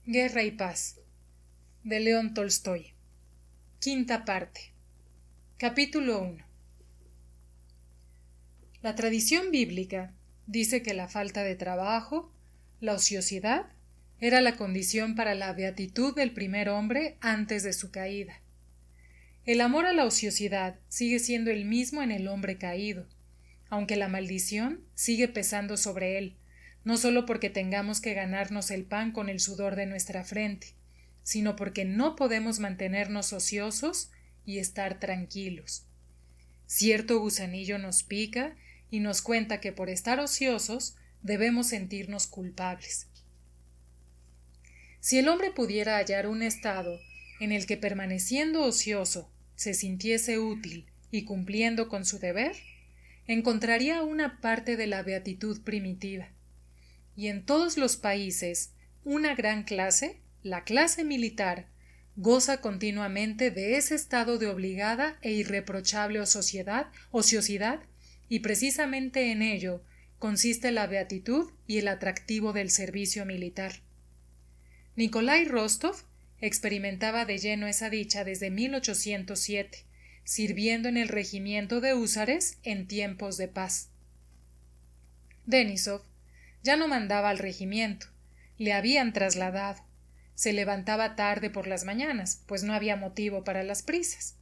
Guerra y paz, de León Tolstoy. Quinta parte. Capítulo 1. La tradición bíblica dice que la falta de trabajo, la ociosidad, era la condición para la beatitud del primer hombre antes de su caída. El amor a la ociosidad sigue siendo el mismo en el hombre caído, aunque la maldición sigue pesando sobre él, no solo porque tengamos que ganarnos el pan con el sudor de nuestra frente, sino porque no podemos mantenernos ociosos y estar tranquilos. Cierto gusanillo nos pica y nos cuenta que por estar ociosos debemos sentirnos culpables. Si el hombre pudiera hallar un estado en el que permaneciendo ocioso se sintiese útil y cumpliendo con su deber, encontraría una parte de la beatitud primitiva. Y en todos los países, una gran clase, la clase militar, goza continuamente de ese estado de obligada e irreprochable ociosidad, y precisamente en ello consiste la beatitud y el atractivo del servicio militar. Nikolai Rostov experimentaba de lleno esa dicha desde 1807, sirviendo en el regimiento de húsares en tiempos de paz. Denísov ya no mandaba al regimiento, le habían trasladado. Se levantaba tarde por las mañanas, pues no había motivo para las prisas.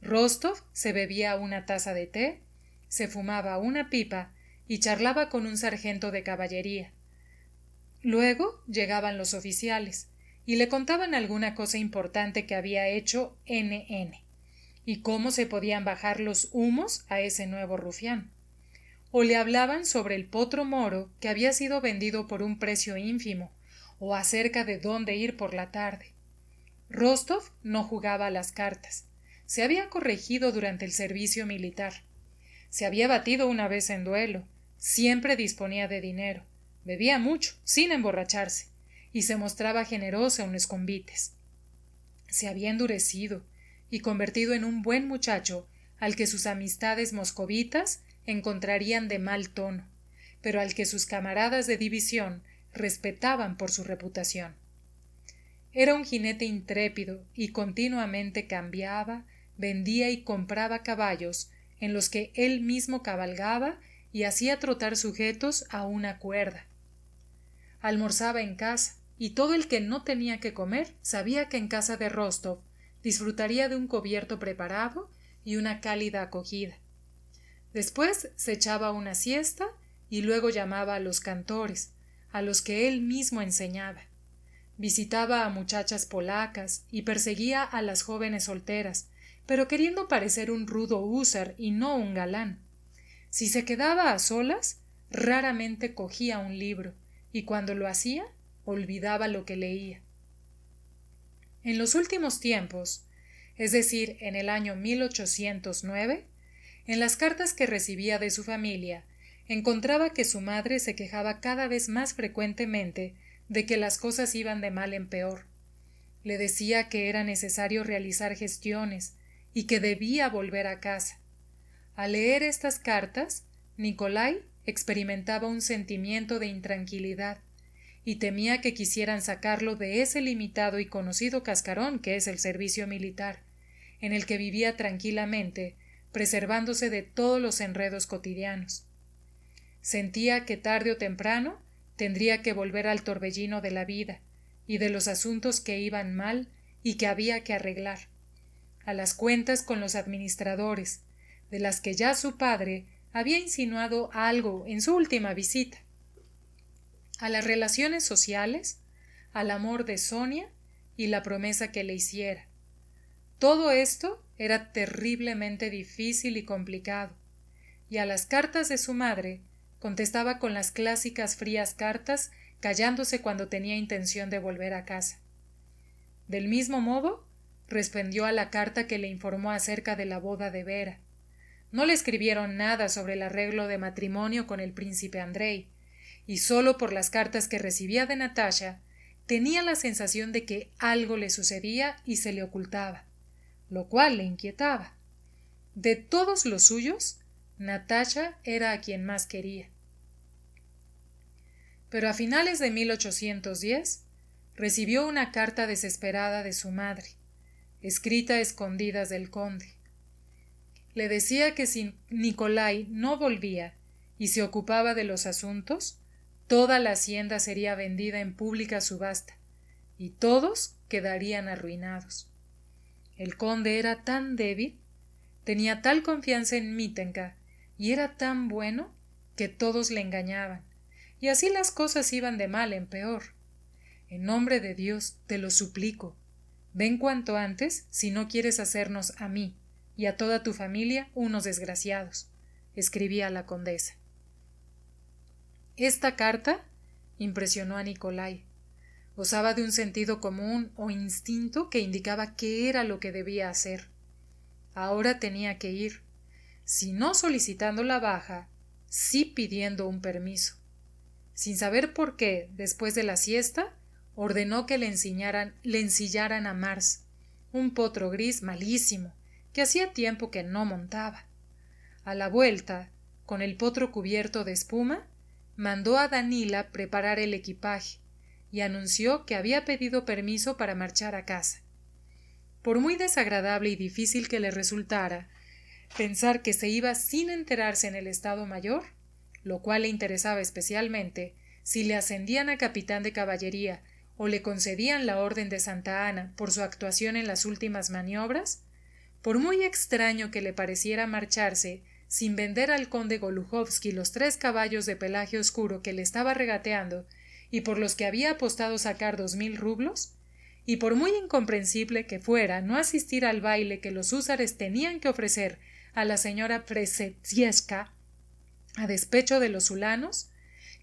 Rostov se bebía una taza de té, se fumaba una pipa y charlaba con un sargento de caballería. Luego llegaban los oficiales y le contaban alguna cosa importante que había hecho N.N. y cómo se podían bajar los humos a ese nuevo rufián. O le hablaban sobre el potro moro que había sido vendido por un precio ínfimo, o acerca de dónde ir por la tarde. Rostov no jugaba a las cartas. Se había corregido durante el servicio militar. Se había batido una vez en duelo. Siempre disponía de dinero. Bebía mucho, sin emborracharse, y se mostraba generoso en los convites. Se había endurecido y convertido en un buen muchacho al que sus amistades moscovitas encontrarían de mal tono, pero al que sus camaradas de división respetaban por su reputación. Era un jinete intrépido y continuamente cambiaba, vendía y compraba caballos en los que él mismo cabalgaba y hacía trotar sujetos a una cuerda. Almorzaba en casa, y todo el que no tenía que comer sabía que en casa de Rostov disfrutaría de un cubierto preparado y una cálida acogida. Después se echaba una siesta y luego llamaba a los cantores, a los que él mismo enseñaba. Visitaba a muchachas polacas y perseguía a las jóvenes solteras, pero queriendo parecer un rudo húsar y no un galán. Si se quedaba a solas, raramente cogía un libro, y cuando lo hacía, olvidaba lo que leía. En los últimos tiempos, es decir, en el año 1809, en las cartas que recibía de su familia, encontraba que su madre se quejaba cada vez más frecuentemente de que las cosas iban de mal en peor. Le decía que era necesario realizar gestiones y que debía volver a casa. Al leer estas cartas, Nikolai experimentaba un sentimiento de intranquilidad y temía que quisieran sacarlo de ese limitado y conocido cascarón que es el servicio militar, en el que vivía tranquilamente, preservándose de todos los enredos cotidianos. Sentía que tarde o temprano tendría que volver al torbellino de la vida y de los asuntos que iban mal y que había que arreglar, a las cuentas con los administradores, de las que ya su padre había insinuado algo en su última visita, a las relaciones sociales, al amor de Sonia y la promesa que le hiciera. Todo esto era terriblemente difícil y complicado. y a las cartas de su madre contestaba con las clásicas frías cartas, callándose cuando tenía intención de volver a casa. Del mismo modo, respondió a la carta que le informó acerca de la boda de Vera. No le escribieron nada sobre el arreglo de matrimonio con el príncipe Andrei, y solo por las cartas que recibía de Natasha tenía la sensación de que algo le sucedía y se le ocultaba, lo cual le inquietaba. De todos los suyos, Natasha era a quien más quería. Pero a finales de 1810 recibió una carta desesperada de su madre, escrita a escondidas del conde. Le decía que si Nikolai no volvía y se ocupaba de los asuntos, toda la hacienda sería vendida en pública subasta, y todos quedarían arruinados. El conde era tan débil, tenía tal confianza en Mítenka, y era tan bueno, que todos le engañaban, y así las cosas iban de mal en peor. En nombre de Dios, te lo suplico, ven cuanto antes si no quieres hacernos a mí y a toda tu familia unos desgraciados, escribía la condesa. Esta carta impresionó a Nikolai. Gozaba de un sentido común o instinto que indicaba qué era lo que debía hacer. Ahora tenía que ir, si no solicitando la baja, sí pidiendo un permiso. Sin saber por qué, después de la siesta, ordenó que le ensillaran a Mars, un potro gris malísimo, que hacía tiempo que no montaba. A la vuelta, con el potro cubierto de espuma, mandó a Danila preparar el equipaje y anunció que había pedido permiso para marchar a casa. Por muy desagradable y difícil que le resultara pensar que se iba sin enterarse en el Estado Mayor, lo cual le interesaba especialmente, si le ascendían a capitán de caballería o le concedían la Orden de Santa Ana por su actuación en las últimas maniobras, por muy extraño que le pareciera marcharse sin vender al conde Goluhovsky los 3 caballos de pelaje oscuro que le estaba regateando y por los que había apostado sacar 2000 rublos, y por muy incomprensible que fuera no asistir al baile que los húsares tenían que ofrecer a la señora Przezdzieska, a despecho de los ulanos,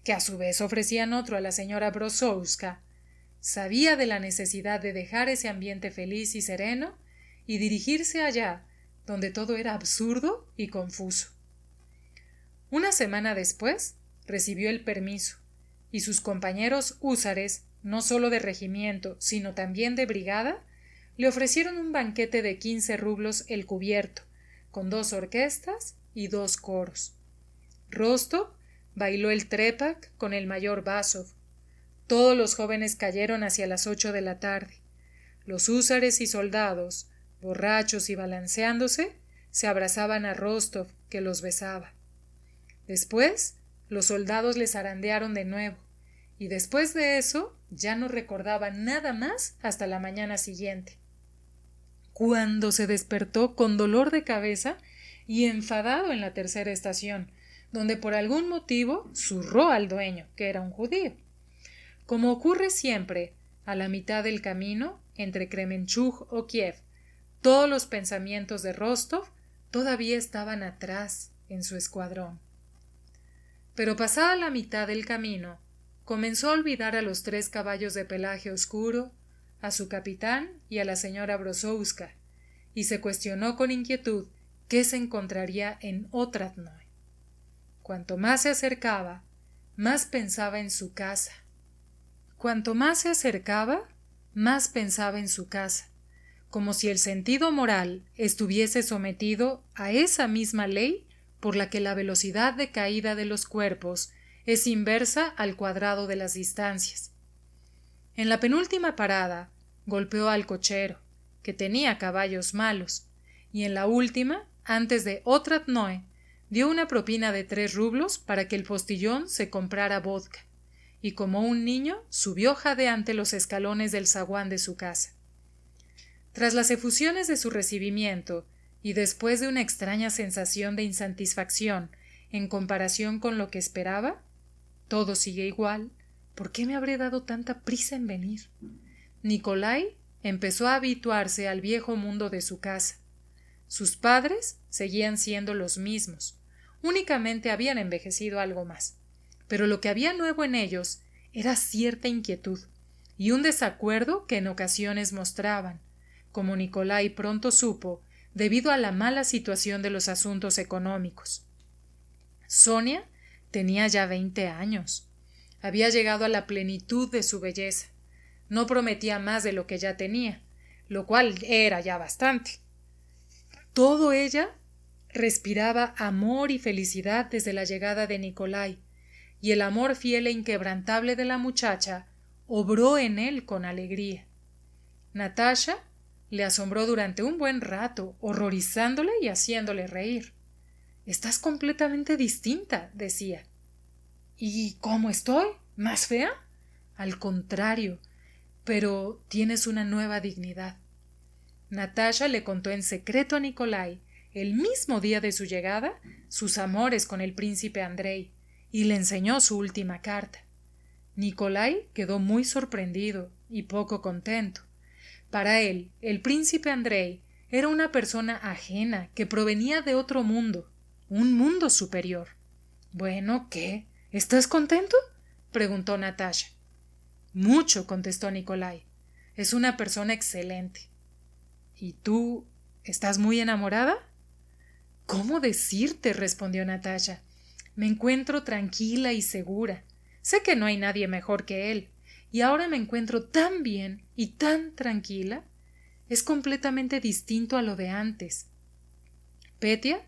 que a su vez ofrecían otro a la señora Brozowska, sabía de la necesidad de dejar ese ambiente feliz y sereno y dirigirse allá, donde todo era absurdo y confuso. Una semana después recibió el permiso, y sus compañeros húsares, no solo de regimiento, sino también de brigada, le ofrecieron un banquete de 15 rublos el cubierto, con 2 orquestas y 2 coros. Rostov bailó el trepak con el mayor Basov. Todos los jóvenes cayeron hacia las 8 de la tarde. Los húsares y soldados, borrachos y balanceándose, se abrazaban a Rostov, que los besaba. Después, los soldados les zarandearon de nuevo, y después de eso ya no recordaba nada más hasta la mañana siguiente, cuando se despertó con dolor de cabeza y enfadado en la tercera estación, donde por algún motivo zurró al dueño, que era un judío. Como ocurre siempre, a la mitad del camino, entre Kremenchug o Kiev, todos los pensamientos de Rostov todavía estaban atrás en su escuadrón. Pero pasada la mitad del camino, comenzó a olvidar a los 3 caballos de pelaje oscuro, a su capitán y a la señora Brozowska, y se cuestionó con inquietud qué se encontraría en Otradnoy. Cuanto más se acercaba, más pensaba en su casa. Como si el sentido moral estuviese sometido a esa misma ley por la que la velocidad de caída de los cuerpos es inversa al cuadrado de las distancias. En la penúltima parada golpeó al cochero, que tenía caballos malos, y en la última, antes de Otradnoy, dio una propina de 3 rublos para que el postillón se comprara vodka, y como un niño subió jadeante los escalones del zaguán de su casa. Tras las efusiones de su recibimiento, y después de una extraña sensación de insatisfacción en comparación con lo que esperaba, todo sigue igual, ¿por qué me habré dado tanta prisa en venir? Nikolai empezó a habituarse al viejo mundo de su casa. Sus padres seguían siendo los mismos, únicamente habían envejecido algo más. Pero lo que había nuevo en ellos era cierta inquietud y un desacuerdo que en ocasiones mostraban, como Nikolai pronto supo, debido a la mala situación de los asuntos económicos. Sonia tenía ya 20 años. Había llegado a la plenitud de su belleza. No prometía más de lo que ya tenía, lo cual era ya bastante. Todo ella respiraba amor y felicidad desde la llegada de Nikolai, y el amor fiel e inquebrantable de la muchacha obró en él con alegría. Natasha le asombró durante un buen rato, horrorizándole y haciéndole reír. «Estás completamente distinta», decía. «¿Y cómo estoy? ¿Más fea?» «Al contrario, pero tienes una nueva dignidad». Natasha le contó en secreto a Nikolai, el mismo día de su llegada, sus amores con el príncipe Andrei, y le enseñó su última carta. Nikolai quedó muy sorprendido y poco contento. Para él, el príncipe Andrei era una persona ajena que provenía de otro mundo, un mundo superior. «Bueno, ¿qué? ¿Estás contento?», preguntó Natasha. «Mucho», contestó Nikolai. «Es una persona excelente». «¿Y tú estás muy enamorada?». «¿Cómo decirte?», respondió Natasha. «Me encuentro tranquila y segura. Sé que no hay nadie mejor que él, y ahora me encuentro tan bien y tan tranquila. Es completamente distinto a lo de antes». Petya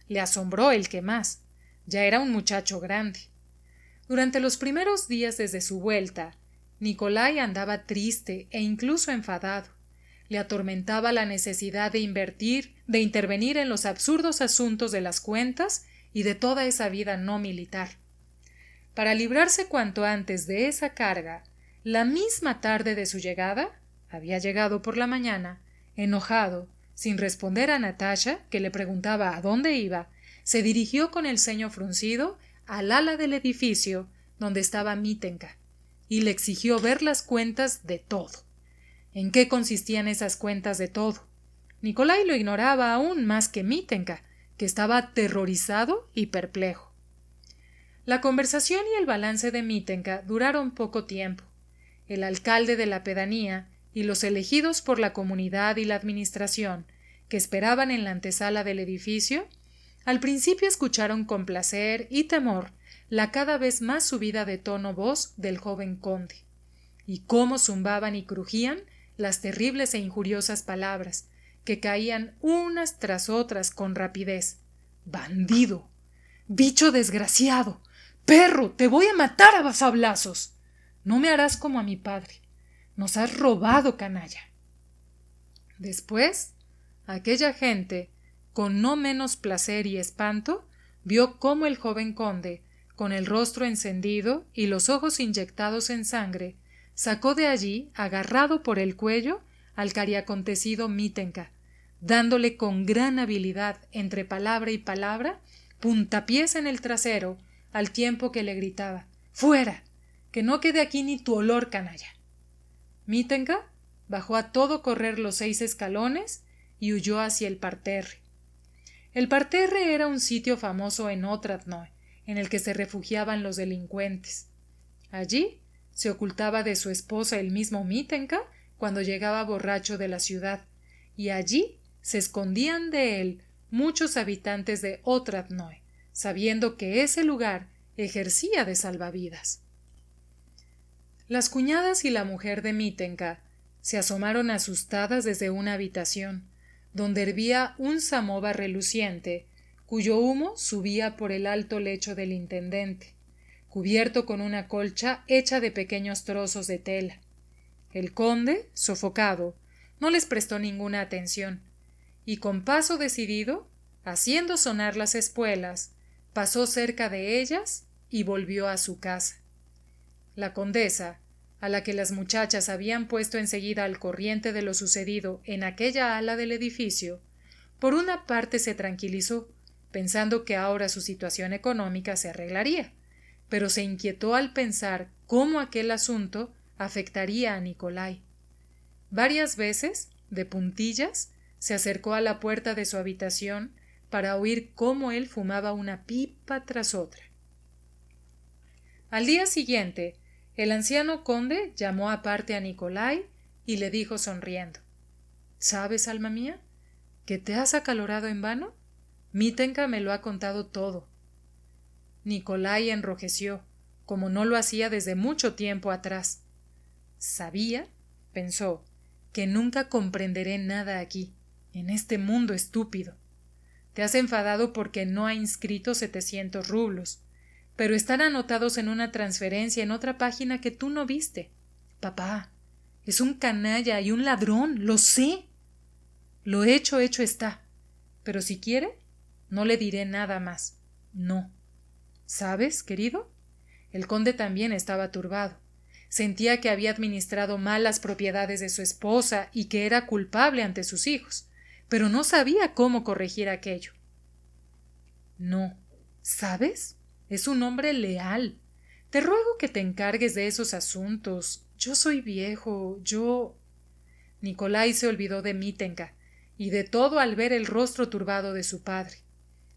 le asombró el que más. Ya era un muchacho grande. Durante los primeros días desde su vuelta, Nikolai andaba triste e incluso enfadado. Le atormentaba la necesidad de intervenir en los absurdos asuntos de las cuentas y de toda esa vida no militar. Para librarse cuanto antes de esa carga, la misma tarde de su llegada, había llegado por la mañana, enojado, sin responder a Natasha, que le preguntaba a dónde iba, se dirigió con el ceño fruncido al ala del edificio donde estaba Mítenka, y le exigió ver las cuentas de todo. ¿En qué consistían esas cuentas de todo? Nikolai lo ignoraba aún más que Mítenka, que estaba aterrorizado y perplejo. La conversación y el balance de Mítenka duraron poco tiempo. El alcalde de la pedanía y los elegidos por la comunidad y la administración, que esperaban en la antesala del edificio, al principio escucharon con placer y temor la cada vez más subida de tono voz del joven conde, y cómo zumbaban y crujían las terribles e injuriosas palabras, que caían unas tras otras con rapidez. «¡Bandido! ¡Bicho desgraciado! ¡Perro! ¡Te voy a matar a sablazos! No me harás como a mi padre. Nos has robado, canalla». Después, aquella gente, con no menos placer y espanto, vio cómo el joven conde, con el rostro encendido y los ojos inyectados en sangre, sacó de allí, agarrado por el cuello, al cariacontecido Mítenka, dándole con gran habilidad, entre palabra y palabra, puntapiés en el trasero, al tiempo que le gritaba: «¡Fuera! Que no quede aquí ni tu olor, canalla». Mítenka bajó a todo correr los 6 escalones y huyó hacia el parterre. El parterre era un sitio famoso en Otradnoe, en el que se refugiaban los delincuentes. Allí se ocultaba de su esposa el mismo Mítenka cuando llegaba borracho de la ciudad, y allí se escondían de él muchos habitantes de Otradnoe, sabiendo que ese lugar ejercía de salvavidas. Las cuñadas y la mujer de Mítenka se asomaron asustadas desde una habitación, donde hervía un samovar reluciente, cuyo humo subía por el alto lecho del intendente, cubierto con una colcha hecha de pequeños trozos de tela. El conde, sofocado, no les prestó ninguna atención, y con paso decidido, haciendo sonar las espuelas, pasó cerca de ellas y volvió a su casa. La condesa, a la que las muchachas habían puesto enseguida al corriente de lo sucedido en aquella ala del edificio, por una parte se tranquilizó, pensando que ahora su situación económica se arreglaría, pero se inquietó al pensar cómo aquel asunto afectaría a Nikolai. Varias veces, de puntillas, se acercó a la puerta de su habitación para oír cómo él fumaba una pipa tras otra. Al día siguiente, el anciano conde llamó aparte a Nikolai y le dijo sonriendo: ¿Sabes, alma mía, que te has acalorado en vano? Mítenka me lo ha contado todo. Nikolai enrojeció, como no lo hacía desde mucho tiempo atrás. Sabía, pensó, que nunca comprenderé nada aquí, en este mundo estúpido. Te has enfadado porque no ha inscrito 700 rublos, pero están anotados en una transferencia en otra página que tú no viste. Papá, es un canalla y un ladrón, lo sé. Lo hecho está. Pero si quiere, no le diré nada más. No. ¿Sabes, querido? El conde también estaba turbado. Sentía que había administrado mal las propiedades de su esposa y que era culpable ante sus hijos, pero no sabía cómo corregir aquello. No. ¿Sabes? Es un hombre leal. Te ruego que te encargues de esos asuntos. Yo soy viejo, Nikolai se olvidó de Mítenka y de todo al ver el rostro turbado de su padre.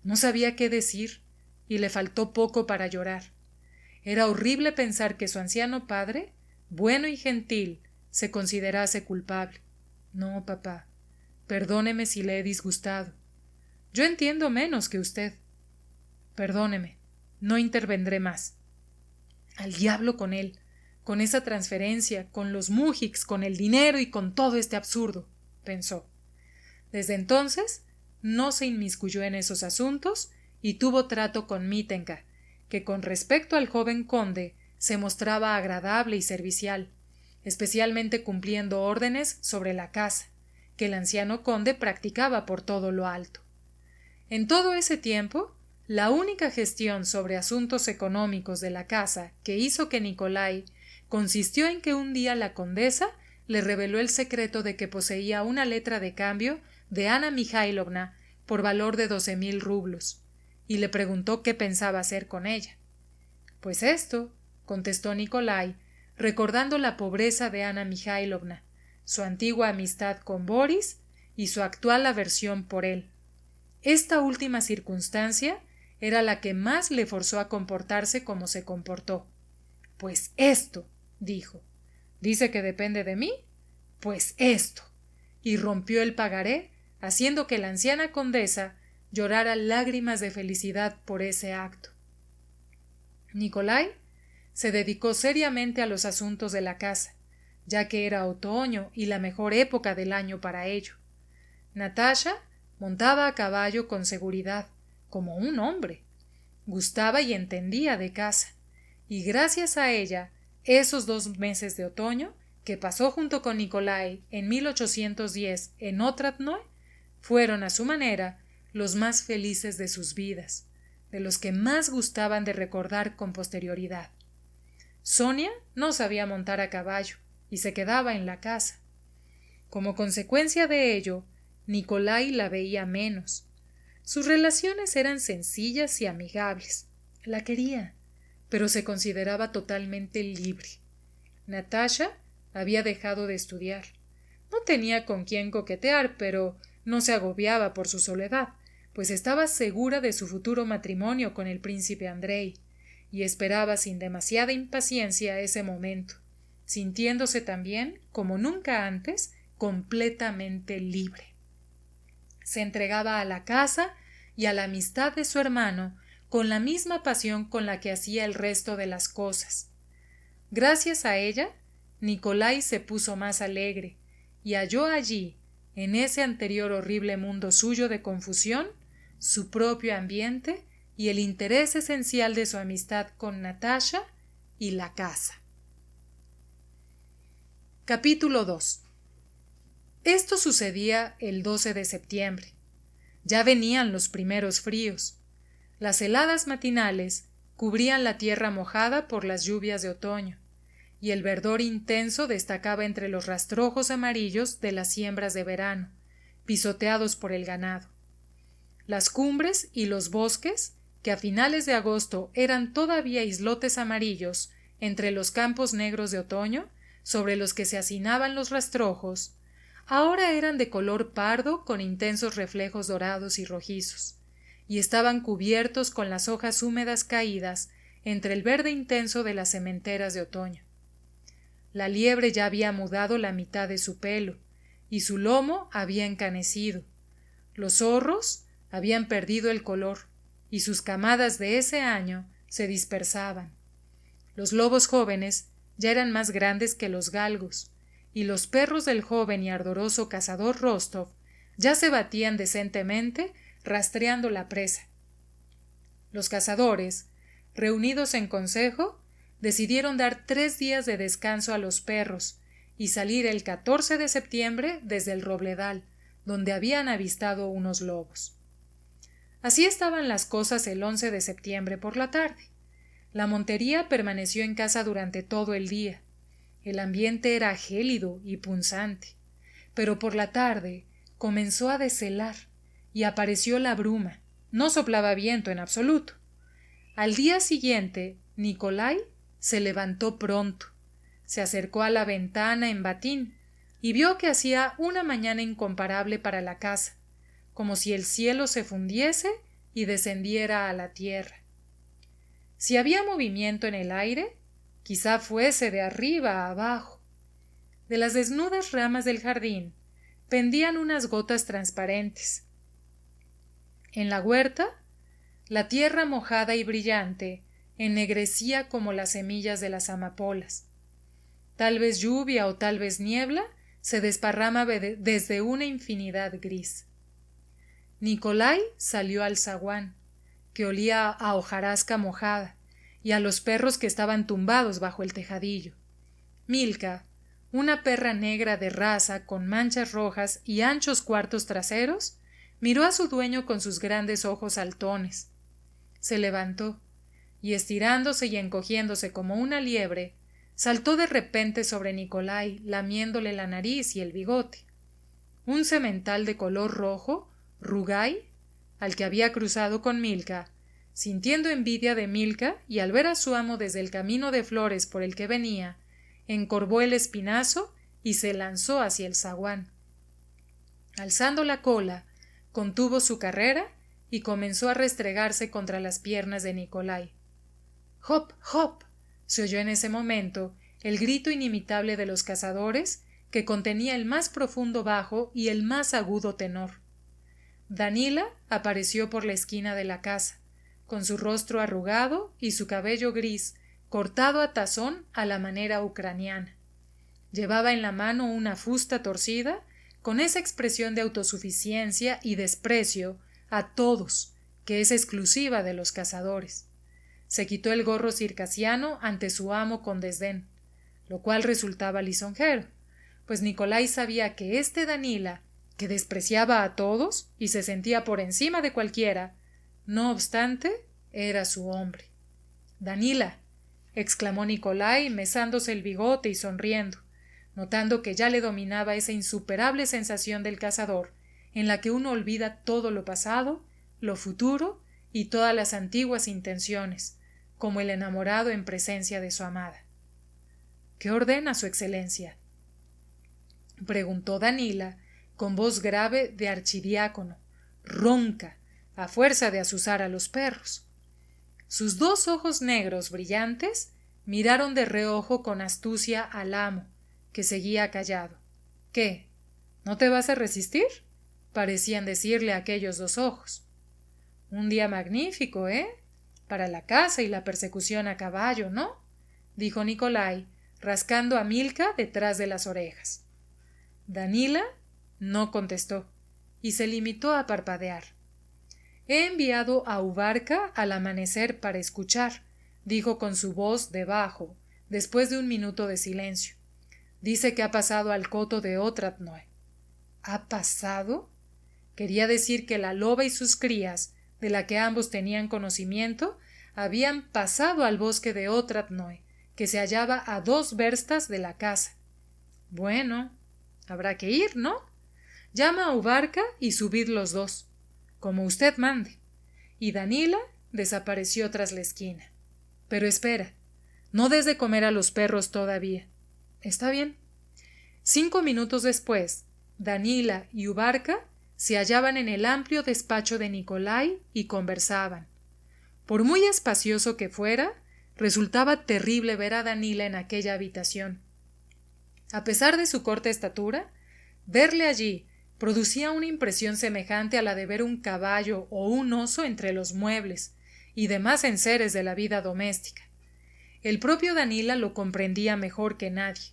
No sabía qué decir y le faltó poco para llorar. Era horrible pensar que su anciano padre, bueno y gentil, se considerase culpable. No, papá, perdóneme si le he disgustado. Yo entiendo menos que usted. Perdóneme, no intervendré más. Al diablo con él, con esa transferencia, con los mujiks, con el dinero y con todo este absurdo, pensó. Desde entonces no se inmiscuyó en esos asuntos y tuvo trato con Mítenka, que con respecto al joven conde se mostraba agradable y servicial, especialmente cumpliendo órdenes sobre la casa, que el anciano conde practicaba por todo lo alto. En todo ese tiempo, la única gestión sobre asuntos económicos de la casa que hizo que Nikolai consistió en que un día la condesa le reveló el secreto de que poseía una letra de cambio de Anna Mikhailovna por valor de 12,000 rublos, y le preguntó qué pensaba hacer con ella. Pues esto, contestó Nikolai, recordando la pobreza de Anna Mikhailovna, su antigua amistad con Boris y su actual aversión por él. Esta última circunstancia era la que más le forzó a comportarse como se comportó. Pues esto, dijo. ¿Dice que depende de mí? Pues esto. Y rompió el pagaré, haciendo que la anciana condesa llorara lágrimas de felicidad por ese acto. Nikolai se dedicó seriamente a los asuntos de la casa, ya que era otoño y la mejor época del año para ello. Natasha montaba a caballo con seguridad, como un hombre. Gustaba y entendía de casa, y gracias a ella, esos 2 meses de otoño, que pasó junto con Nikolai en 1810 en Otradnoe, fueron a su manera los más felices de sus vidas, de los que más gustaban de recordar con posterioridad. Sonia no sabía montar a caballo y se quedaba en la casa. Como consecuencia de ello, Nikolai la veía menos. Sus relaciones eran sencillas y amigables. La quería, pero se consideraba totalmente libre. Natasha había dejado de estudiar. No tenía con quién coquetear, pero no se agobiaba por su soledad, pues estaba segura de su futuro matrimonio con el príncipe Andrei, y esperaba sin demasiada impaciencia ese momento, sintiéndose también, como nunca antes, completamente libre. Se entregaba a la casa y a la amistad de su hermano con la misma pasión con la que hacía el resto de las cosas. Gracias a ella, Nikolai se puso más alegre y halló allí, en ese anterior horrible mundo suyo de confusión, su propio ambiente y el interés esencial de su amistad con Natasha y la casa. Capítulo 2. Esto sucedía el 12 de septiembre. Ya venían los primeros fríos. Las heladas matinales cubrían la tierra mojada por las lluvias de otoño, y el verdor intenso destacaba entre los rastrojos amarillos de las siembras de verano, pisoteados por el ganado. Las cumbres y los bosques, que a finales de agosto eran todavía islotes amarillos entre los campos negros de otoño, sobre los que se hacinaban los rastrojos, ahora eran de color pardo con intensos reflejos dorados y rojizos, y estaban cubiertos con las hojas húmedas caídas entre el verde intenso de las sementeras de otoño. La liebre ya había mudado la mitad de su pelo, y su lomo había encanecido. Los zorros habían perdido el color, y sus camadas de ese año se dispersaban. Los lobos jóvenes ya eran más grandes que los galgos, y los perros del joven y ardoroso cazador Rostov ya se batían decentemente rastreando la presa. Los cazadores, reunidos en consejo, decidieron dar 3 días de descanso a los perros y salir el 14 de septiembre desde el Robledal, donde habían avistado unos lobos. Así estaban las cosas el 11 de septiembre por la tarde. La montería permaneció en casa durante todo el día. El ambiente era gélido y punzante, pero por la tarde comenzó a deshelar y apareció la bruma. No soplaba viento en absoluto. Al día siguiente, Nikolai se levantó pronto, se acercó a la ventana en batín y vio que hacía una mañana incomparable para la casa, como si el cielo se fundiese y descendiera a la tierra. Si había movimiento en el aire, quizá fuese de arriba a abajo. De las desnudas ramas del jardín pendían unas gotas transparentes. En la huerta, la tierra mojada y brillante ennegrecía como las semillas de las amapolas. Tal vez lluvia o tal vez niebla se desparrama desde una infinidad gris. Nikolai salió al zaguán, que olía a hojarasca mojada, y a los perros que estaban tumbados bajo el tejadillo. Milka, una perra negra de raza con manchas rojas y anchos cuartos traseros, miró a su dueño con sus grandes ojos saltones. Se levantó, y estirándose y encogiéndose como una liebre, saltó de repente sobre Nikolai, lamiéndole la nariz y el bigote. Un semental de color rojo, Rugai, al que había cruzado con Milka, sintiendo envidia de Milka y al ver a su amo desde el camino de flores por el que venía, encorvó el espinazo y se lanzó hacia el zaguán. Alzando la cola, contuvo su carrera y comenzó a restregarse contra las piernas de Nikolai. ¡Hop, hop! Se oyó en ese momento el grito inimitable de los cazadores, que contenía el más profundo bajo y el más agudo tenor. Danila apareció por la esquina de la casa, con su rostro arrugado y su cabello gris, cortado a tazón a la manera ucraniana. Llevaba en la mano una fusta torcida, con esa expresión de autosuficiencia y desprecio a todos, que es exclusiva de los cazadores. Se quitó el gorro circasiano ante su amo con desdén, lo cual resultaba lisonjero, pues Nikolai sabía que este Danila, que despreciaba a todos y se sentía por encima de cualquiera, no obstante, era su hombre. «Danila», exclamó Nikolai, mesándose el bigote y sonriendo, notando que ya le dominaba esa insuperable sensación del cazador, en la que uno olvida todo lo pasado, lo futuro y todas las antiguas intenciones, como el enamorado en presencia de su amada. «¿Qué ordena su excelencia?», preguntó Danila, con voz grave de archidiácono, ronca, a fuerza de azuzar a los perros. Sus 2 ojos negros brillantes miraron de reojo con astucia al amo, que seguía callado. «¿Qué? ¿No te vas a resistir?», parecían decirle aquellos 2 ojos. «Un día magnífico, para la caza y la persecución a caballo, ¿no?», dijo Nikolai, rascando a Milka detrás de las orejas. Danila no contestó y se limitó a parpadear. «He enviado a Ubarka al amanecer para escuchar», dijo con su voz de bajo, después de un minuto de silencio. «Dice que ha pasado al coto de Otradnoe». «¿Ha pasado?». Quería decir que la loba y sus crías, de la que ambos tenían conocimiento, habían pasado al bosque de Otradnoe, que se hallaba a 2 verstas de la casa. «Bueno, habrá que ir, ¿no? Llama a Ubarka y subid los 2, como usted mande». Y Danila desapareció tras la esquina. «Pero espera, no des de comer a los perros todavía». «Está bien». 5 minutos después, Danila y Ubarka se hallaban en el amplio despacho de Nikolai y conversaban. Por muy espacioso que fuera, resultaba terrible ver a Danila en aquella habitación. A pesar de su corta estatura, verle allí producía una impresión semejante a la de ver un caballo o un oso entre los muebles y demás enseres de la vida doméstica. El propio Danila lo comprendía mejor que nadie.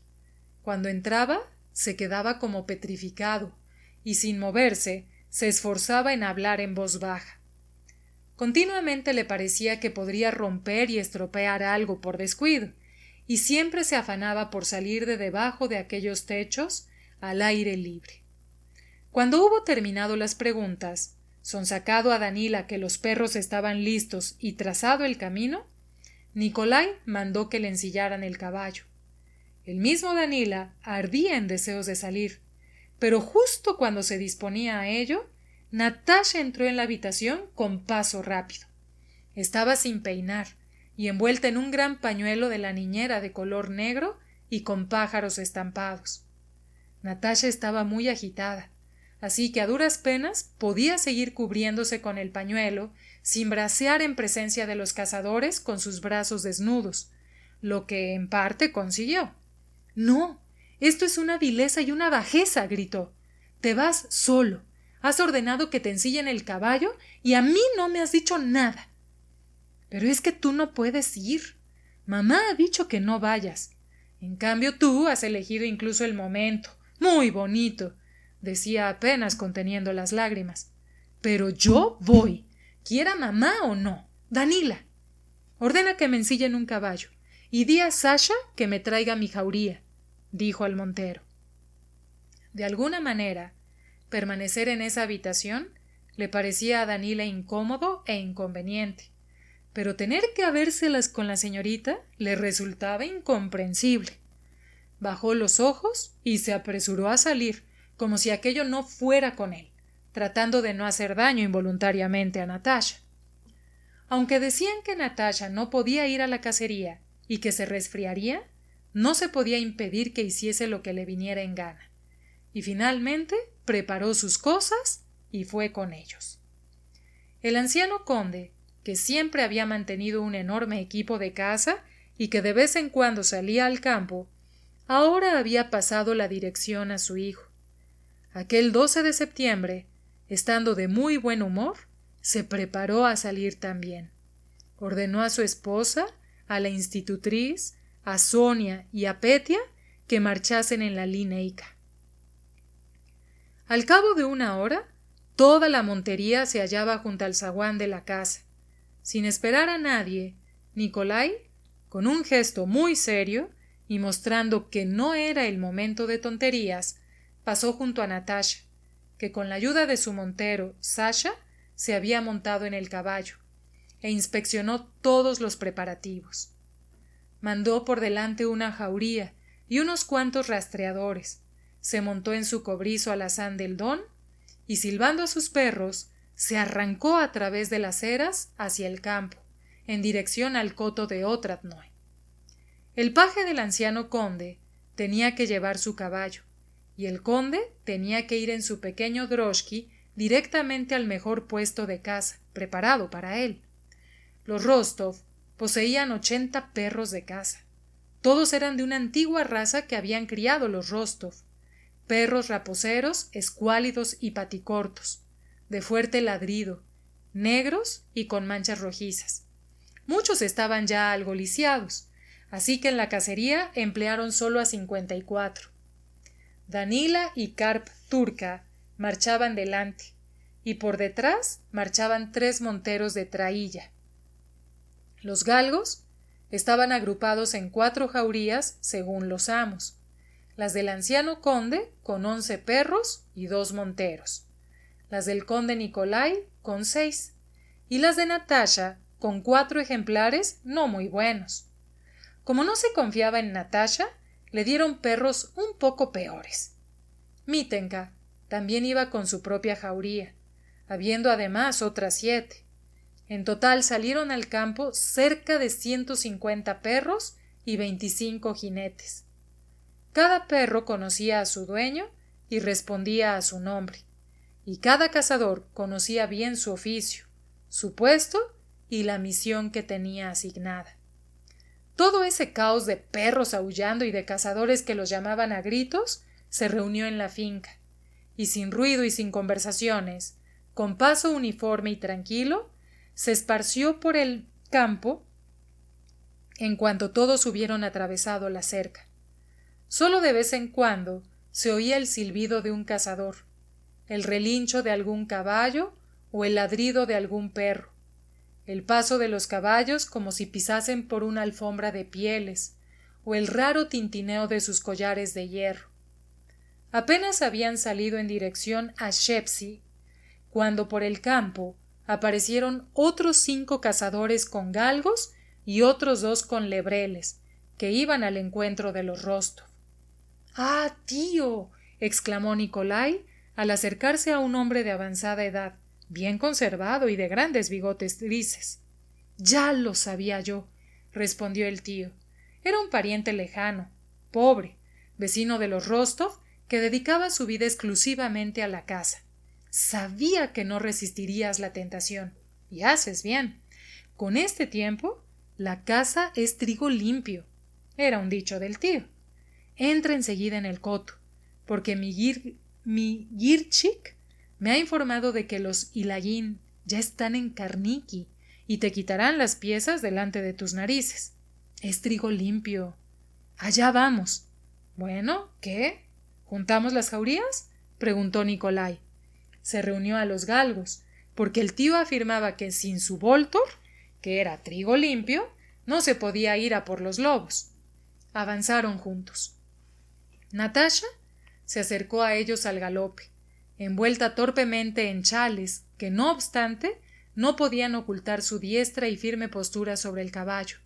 Cuando entraba, se quedaba como petrificado y sin moverse se esforzaba en hablar en voz baja. Continuamente le parecía que podría romper y estropear algo por descuido, y siempre se afanaba por salir de debajo de aquellos techos al aire libre. Cuando hubo terminado las preguntas, sonsacado a Danila que los perros estaban listos y trazado el camino, Nikolai mandó que le ensillaran el caballo. El mismo Danila ardía en deseos de salir, pero justo cuando se disponía a ello, Natasha entró en la habitación con paso rápido. Estaba sin peinar y envuelta en un gran pañuelo de la niñera de color negro y con pájaros estampados. Natasha estaba muy agitada, así que a duras penas podía seguir cubriéndose con el pañuelo sin bracear en presencia de los cazadores con sus brazos desnudos, lo que en parte consiguió. «No, esto es una vileza y una bajeza», gritó. «Te vas solo. Has ordenado que te ensillen el caballo y a mí no me has dicho nada». «Pero es que tú no puedes ir. Mamá ha dicho que no vayas. En cambio tú has elegido incluso el momento. Muy bonito», decía apenas conteniendo las lágrimas. «Pero yo voy, quiera mamá o no. Danila, ordena que me ensillen un caballo y di a Sasha que me traiga mi jauría», dijo al montero. De alguna manera, permanecer en esa habitación le parecía a Danila incómodo e inconveniente, pero tener que habérselas con la señorita le resultaba incomprensible. Bajó los ojos y se apresuró a salir, como si aquello no fuera con él, tratando de no hacer daño involuntariamente a Natasha. Aunque decían que Natasha no podía ir a la cacería y que se resfriaría, no se podía impedir que hiciese lo que le viniera en gana, y finalmente preparó sus cosas y fue con ellos. El anciano conde, que siempre había mantenido un enorme equipo de caza y que de vez en cuando salía al campo, ahora había pasado la dirección a su hijo. Aquel 12 de septiembre, estando de muy buen humor, se preparó a salir también. Ordenó a su esposa, a la institutriz, a Sonia y a Petia que marchasen en la lineica. Al cabo de una hora, toda la montería se hallaba junto al zaguán de la casa. Sin esperar a nadie, Nikolai, con un gesto muy serio y mostrando que no era el momento de tonterías, pasó junto a Natasha, que con la ayuda de su montero, Sasha, se había montado en el caballo, e inspeccionó todos los preparativos. Mandó por delante una jauría y unos cuantos rastreadores, se montó en su cobrizo alazán del Don y, silbando a sus perros, se arrancó a través de las eras hacia el campo, en dirección al coto de Otradnoe. El paje del anciano conde tenía que llevar su caballo, y el conde tenía que ir en su pequeño droshky directamente al mejor puesto de caza, preparado para él. Los Rostov poseían 80 perros de caza. Todos eran de una antigua raza que habían criado los Rostov, perros raposeros, escuálidos y paticortos, de fuerte ladrido, negros y con manchas rojizas. Muchos estaban ya algo lisiados, así que en la cacería emplearon solo a 54. Danila y Karp Turka marchaban delante, y por detrás marchaban 3 monteros de trailla. Los galgos estaban agrupados en 4 jaurías según los amos, las del anciano conde con 11 perros y 2 monteros, las del conde Nikolai con 6, y las de Natasha con 4 ejemplares no muy buenos. Como no se confiaba en Natasha, le dieron perros un poco peores. Mítenka también iba con su propia jauría, habiendo además otras 7. En total salieron al campo cerca de 150 perros y 25 jinetes. Cada perro conocía a su dueño y respondía a su nombre, y cada cazador conocía bien su oficio, su puesto y la misión que tenía asignada. Todo ese caos de perros aullando y de cazadores que los llamaban a gritos se reunió en la finca, y sin ruido y sin conversaciones, con paso uniforme y tranquilo, se esparció por el campo en cuanto todos hubieron atravesado la cerca. Solo de vez en cuando se oía el silbido de un cazador, el relincho de algún caballo o el ladrido de algún perro, el paso de los caballos como si pisasen por una alfombra de pieles, o el raro tintineo de sus collares de hierro. Apenas habían salido en dirección a Shepsey, cuando por el campo aparecieron otros 5 cazadores con galgos y otros 2 con lebreles, que iban al encuentro de los Rostov. —¡Ah, tío! —exclamó Nikolai al acercarse a un hombre de avanzada edad, bien conservado y de grandes bigotes grises. —Ya lo sabía yo —respondió el tío—. Era un pariente lejano, pobre, vecino de los Rostov, que dedicaba su vida exclusivamente a la caza. Sabía que no resistirías la tentación. Y haces bien. Con este tiempo, la caza es trigo limpio. Era un dicho del tío. Entra enseguida en el coto, porque mi Girchik me ha informado de que los Ilagin ya están en Karniki y te quitarán las piezas delante de tus narices. Es trigo limpio. Allá vamos. Bueno, ¿qué? ¿Juntamos las jaurías? Preguntó Nikolai. Se reunió a los galgos, porque el tío afirmaba que sin su Voltor, que era trigo limpio, no se podía ir a por los lobos. Avanzaron juntos. Natasha se acercó a ellos al galope, envuelta torpemente en chales que, no obstante, no podían ocultar su diestra y firme postura sobre el caballo.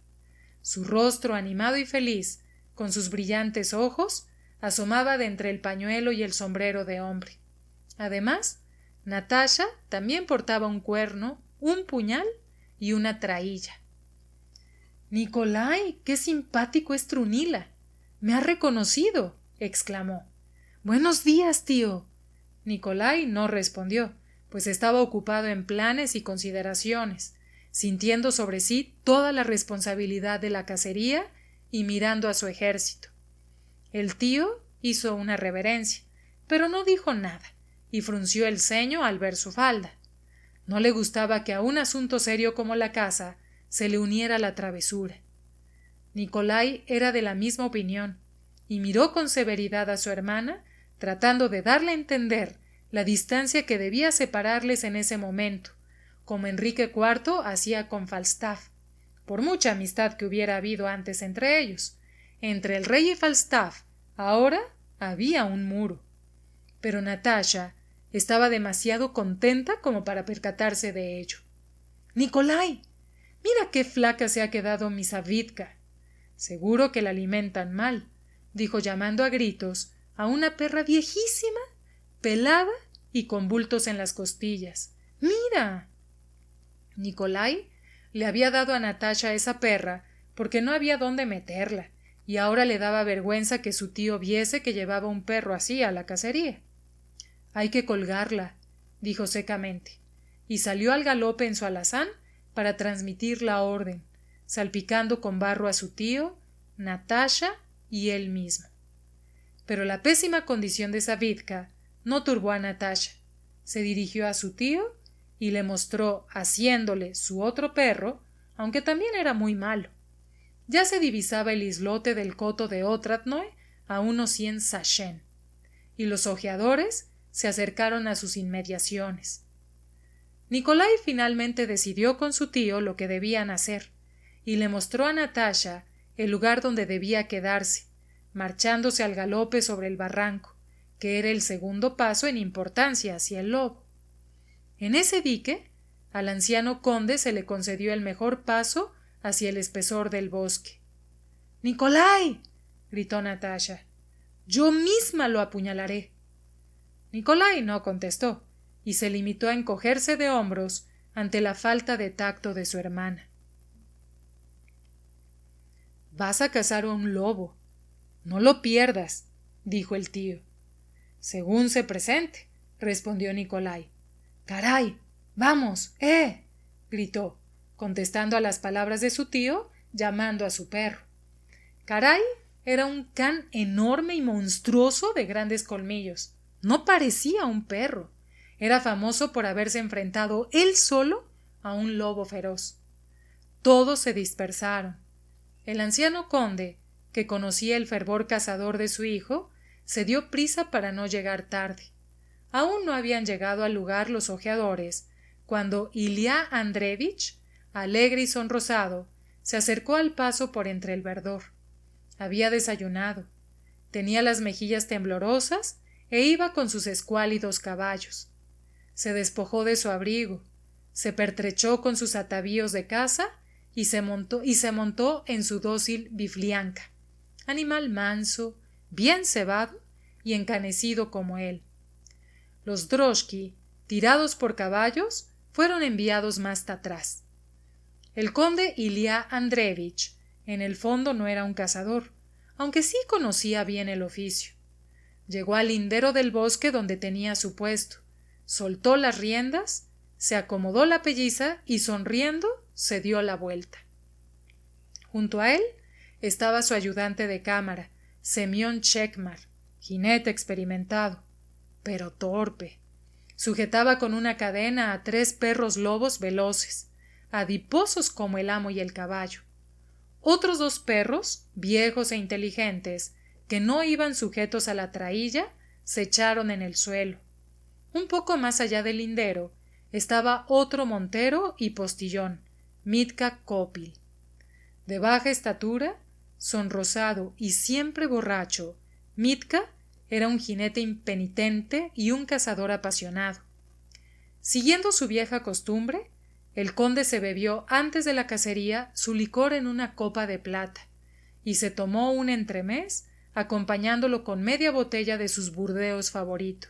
Su rostro animado y feliz, con sus brillantes ojos, asomaba de entre el pañuelo y el sombrero de hombre. Además, Natasha también portaba un cuerno, un puñal y una traílla. —Nikolai, qué simpático es Trunila. Me ha reconocido —exclamó. —Buenos días, tío. Nikolai no respondió, pues estaba ocupado en planes y consideraciones, sintiendo sobre sí toda la responsabilidad de la cacería y mirando a su ejército. El tío hizo una reverencia, pero no dijo nada, y frunció el ceño al ver su falda. No le gustaba que a un asunto serio como la caza se le uniera la travesura. Nikolai era de la misma opinión, y miró con severidad a su hermana, tratando de darle a entender la distancia que debía separarles en ese momento, como Enrique IV hacía con Falstaff, por mucha amistad que hubiera habido antes entre ellos. Entre el rey y Falstaff ahora había un muro. Pero Natasha estaba demasiado contenta como para percatarse de ello. —Nikolai, mira qué flaca se ha quedado mi Savitka. Seguro que la alimentan mal —dijo llamando a gritos a una perra viejísima, pelada y con bultos en las costillas. —¡Mira! Nikolai le había dado a Natasha esa perra porque no había dónde meterla, y ahora le daba vergüenza que su tío viese que llevaba un perro así a la cacería. —Hay que colgarla —dijo secamente, y salió al galope en su alazán para transmitir la orden, salpicando con barro a su tío, Natasha y él mismo. Pero la pésima condición de Savitka no turbó a Natasha. Se dirigió a su tío y le mostró, haciéndole su otro perro, aunque también era muy malo. Ya se divisaba el islote del coto de Otradnoe a unos 100 sachén, y los ojeadores se acercaron a sus inmediaciones. Nikolai finalmente decidió con su tío lo que debían hacer, y le mostró a Natasha el lugar donde debía quedarse, marchándose al galope sobre el barranco, que era el segundo paso en importancia hacia el lobo. En ese dique, al anciano conde se le concedió el mejor paso hacia el espesor del bosque. —¡Nikolai! —gritó Natasha—, yo misma lo apuñalaré. Nikolai no contestó, y se limitó a encogerse de hombros ante la falta de tacto de su hermana. —Vas a cazar a un lobo. No lo pierdas —dijo el tío—. Según se presente, respondió Nikolai. —¡Caray! ¡Vamos! —gritó, contestando a las palabras de su tío, llamando a su perro. Caray era un can enorme y monstruoso de grandes colmillos. No parecía un perro. Era famoso por haberse enfrentado él solo a un lobo feroz. Todos se dispersaron. El anciano conde, que conocía el fervor cazador de su hijo, se dio prisa para no llegar tarde. Aún no habían llegado al lugar los ojeadores, cuando Ilya Andreevich, alegre y sonrosado, se acercó al paso por entre el verdor. Había desayunado, tenía las mejillas temblorosas e iba con sus escuálidos caballos. Se despojó de su abrigo, se pertrechó con sus atavíos de caza y se montó en su dócil biflianca, animal manso, bien cebado y encanecido como él. Los droshky, tirados por caballos, fueron enviados más atrás. El conde Ilya Andreevich, en el fondo, no era un cazador, aunque sí conocía bien el oficio. Llegó al lindero del bosque donde tenía su puesto, soltó las riendas, se acomodó la pelliza y, sonriendo, se dio la vuelta. Junto a él estaba su ayudante de cámara, Semión Chekmar, jinete experimentado, pero torpe. Sujetaba con una cadena a 3 perros lobos veloces, adiposos como el amo y el caballo. Otros 2 perros, viejos e inteligentes, que no iban sujetos a la traílla, se echaron en el suelo. Un poco más allá del lindero estaba otro montero y postillón, Mitka Kopil. De baja estatura, sonrosado y siempre borracho, Mitka era un jinete impenitente y un cazador apasionado. Siguiendo su vieja costumbre, el conde se bebió antes de la cacería su licor en una copa de plata y se tomó un entremés acompañándolo con media botella de sus burdeos favorito.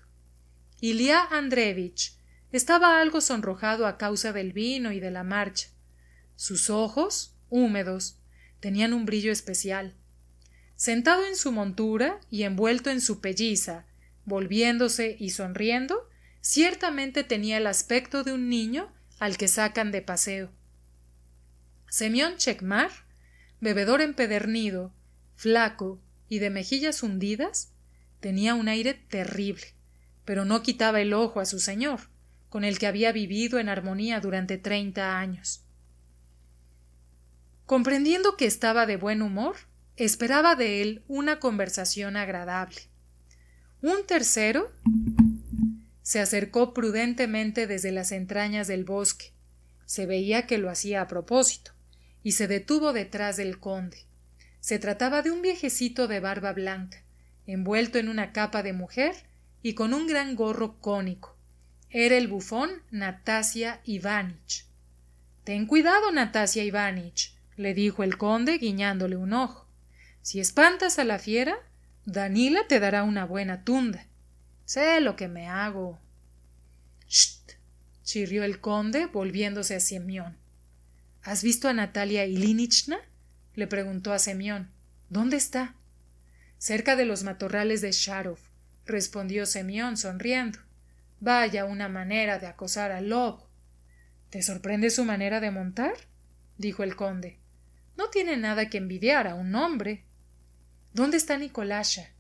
Ilya Andreevich estaba algo sonrojado a causa del vino y de la marcha. Sus ojos, húmedos, tenían un brillo especial. Sentado en su montura y envuelto en su pelliza, volviéndose y sonriendo, ciertamente tenía el aspecto de un niño al que sacan de paseo. Semión Chekmar, bebedor empedernido, flaco y de mejillas hundidas, tenía un aire terrible, pero no quitaba el ojo a su señor, con el que había vivido en armonía durante 30 años. Comprendiendo que estaba de buen humor, esperaba de él una conversación agradable. Un tercero se acercó prudentemente desde las entrañas del bosque. Se veía que lo hacía a propósito, y se detuvo detrás del conde. Se trataba de un viejecito de barba blanca, envuelto en una capa de mujer y con un gran gorro cónico. Era el bufón Natasia Ivanich. —Ten cuidado, Natasia Ivanich —le dijo el conde, guiñándole un ojo—. Si espantas a la fiera, Danila te dará una buena tunda. Sé lo que me hago. —Sht —chirrió el conde, volviéndose a Semión. —¿Has visto a Natalia Ilinichna? —le preguntó a Semión. —¿Dónde está? —Cerca de los matorrales de Sharov —respondió Semión, sonriendo. —Vaya una manera de acosar al lobo. —¿Te sorprende su manera de montar? —dijo el conde. —No tiene nada que envidiar a un hombre. —¿Dónde está Nikolasha?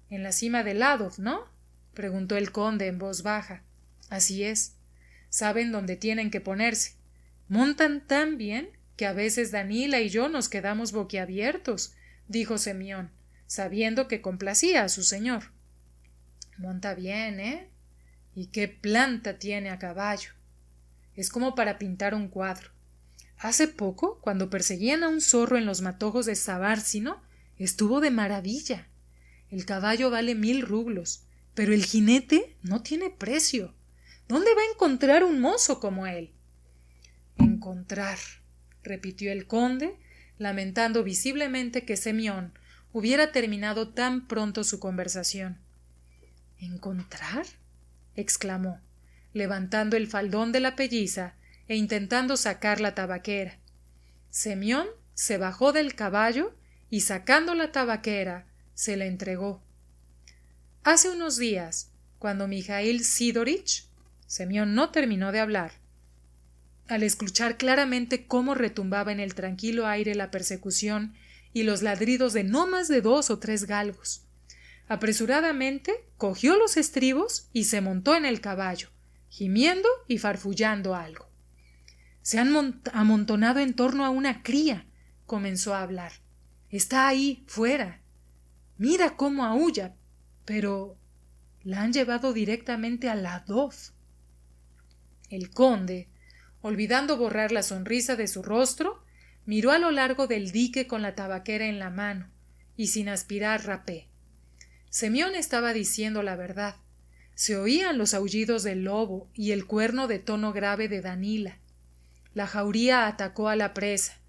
—En la cima del Ladov, ¿no? —preguntó el conde en voz baja. —Así es. Saben dónde tienen que ponerse. Montan tan bien que a veces Danila y yo nos quedamos boquiabiertos —dijo Semión, sabiendo que complacía a su señor. —Monta bien, ¿eh? ¿Y qué planta tiene a caballo? Es como para pintar un cuadro. Hace poco, cuando perseguían a un zorro en los matojos de Sabarsino, estuvo de maravilla. El caballo vale 1000 rublos, pero el jinete no tiene precio. ¿Dónde va a encontrar un mozo como él? Encontrar, repitió el conde, lamentando visiblemente que Semión hubiera terminado tan pronto su conversación. ¿Encontrar? Exclamó, levantando el faldón de la pelliza e intentando sacar la tabaquera. Semión se bajó del caballo y, sacando la tabaquera, se la entregó. Hace unos días, cuando Mijaíl Sidorich, Semyon no terminó de hablar. Al escuchar claramente cómo retumbaba en el tranquilo aire la persecución y los ladridos de no más de 2 o 3 galgos, apresuradamente cogió los estribos y se montó en el caballo, gimiendo y farfullando algo. Se han amontonado en torno a una cría, comenzó a hablar. Está ahí, fuera. Mira cómo aúlla, pero la han llevado directamente a Ladov. El conde, olvidando borrar la sonrisa de su rostro, miró a lo largo del dique con la tabaquera en la mano y sin aspirar rapé. Semyon estaba diciendo la verdad. Se oían los aullidos del lobo y el cuerno de tono grave de Danila. La jauría atacó a la presa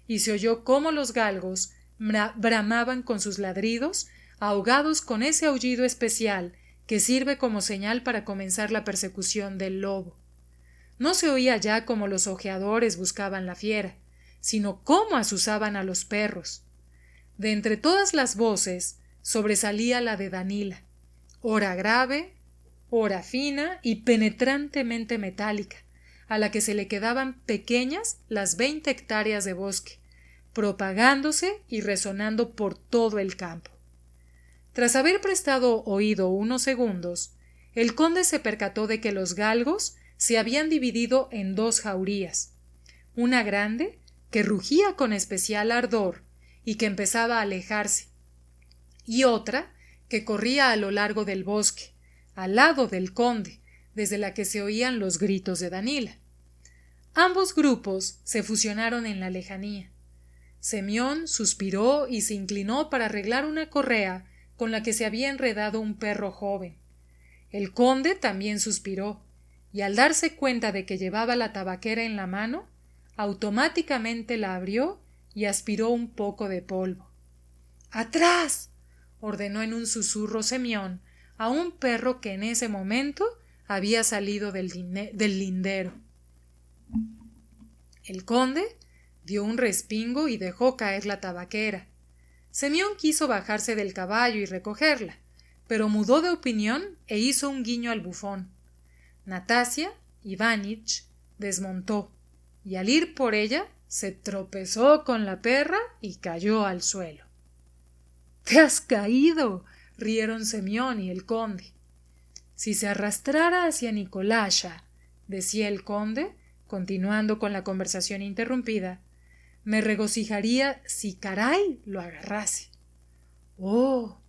y se oyó cómo los galgos bramaban con sus ladridos, ahogados con ese aullido especial que sirve como señal para comenzar la persecución del lobo. No se oía ya cómo los ojeadores buscaban la fiera, sino cómo azuzaban a los perros. De entre todas las voces sobresalía la de Danila, ora grave, ora fina y penetrantemente metálica, a la que se le quedaban pequeñas las 20 hectáreas de bosque, propagándose y resonando por todo el campo. Tras haber prestado oído unos segundos, el conde se percató de que los galgos se habían dividido en 2 jaurías, una grande, que rugía con especial ardor y que empezaba a alejarse, y otra, que corría a lo largo del bosque, al lado del conde, desde la que se oían los gritos de Danila. Ambos grupos se fusionaron en la lejanía. Semyon suspiró y se inclinó para arreglar una correa con la que se había enredado un perro joven. El conde también suspiró, y al darse cuenta de que llevaba la tabaquera en la mano, automáticamente la abrió y aspiró un poco de polvo. ¡Atrás!, ordenó en un susurro Semyon a un perro que en ese momento había salido del lindero. El conde dio un respingo y dejó caer la tabaquera. Semyon quiso bajarse del caballo y recogerla, pero mudó de opinión e hizo un guiño al bufón. Natasia Ivanich desmontó y al ir por ella se tropezó con la perra y cayó al suelo. —¡Te has caído! —rieron Semyon y el conde. Si se arrastrara hacia Nikolasha —decía el conde, continuando con la conversación interrumpida—, me regocijaría si Caray lo agarrase. —¡Oh!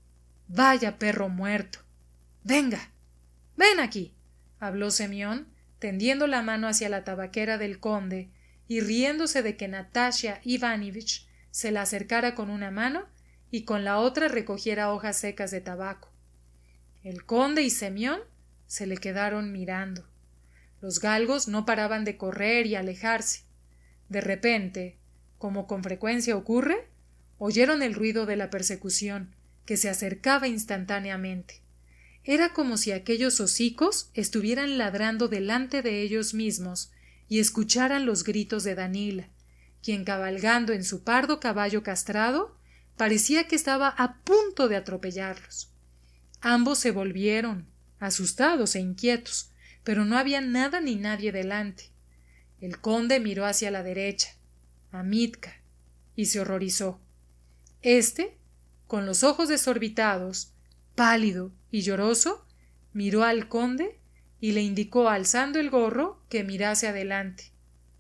¡Vaya perro muerto! —Venga, ven aquí —habló Semyon, tendiendo la mano hacia la tabaquera del conde y riéndose de que Natasia Ivanovich se la acercara con una mano y con la otra recogiera hojas secas de tabaco. El conde y Semyon se le quedaron mirando. Los galgos no paraban de correr y alejarse. De repente, como con frecuencia ocurre, oyeron el ruido de la persecución, que se acercaba instantáneamente. Era como si aquellos hocicos estuvieran ladrando delante de ellos mismos y escucharan los gritos de Danila, quien cabalgando en su pardo caballo castrado parecía que estaba a punto de atropellarlos. Ambos se volvieron, asustados e inquietos, pero no había nada ni nadie delante. El conde miró hacia la derecha, a Mitka, y se horrorizó. Este, con los ojos desorbitados, pálido y lloroso, miró al conde y le indicó alzando el gorro que mirase adelante,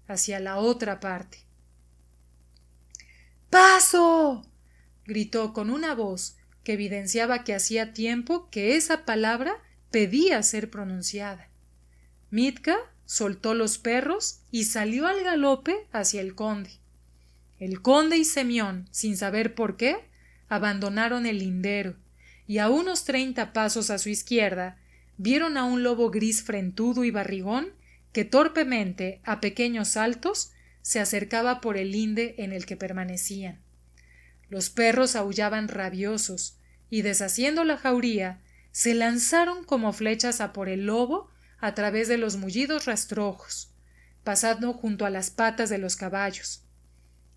hacia la otra parte. ¡Paso! Gritó con una voz que evidenciaba que hacía tiempo que esa palabra pedía ser pronunciada. Mitka soltó los perros y salió al galope hacia el conde. El conde y Semyon, sin saber por qué, abandonaron el lindero y a unos 30 pasos a su izquierda vieron a un lobo gris frentudo y barrigón que torpemente, a pequeños saltos, se acercaba por el linde en el que permanecían. Los perros aullaban rabiosos y, deshaciendo la jauría, se lanzaron como flechas a por el lobo a través de los mullidos rastrojos, pasando junto a las patas de los caballos.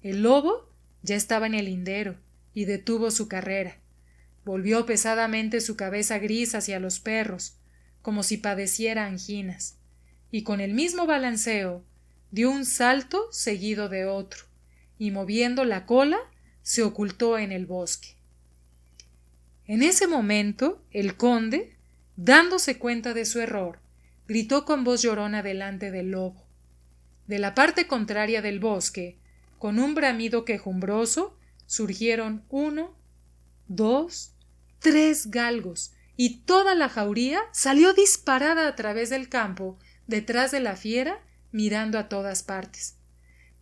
El lobo ya estaba en el lindero y detuvo su carrera. Volvió pesadamente su cabeza gris hacia los perros, como si padeciera anginas, y con el mismo balanceo dio un salto seguido de otro, y moviendo la cola se ocultó en el bosque. En ese momento el conde, dándose cuenta de su error, gritó con voz llorona delante del lobo. De la parte contraria del bosque, con un bramido quejumbroso, surgieron 1, 2, 3 galgos, y toda la jauría salió disparada a través del campo, detrás de la fiera, mirando a todas partes.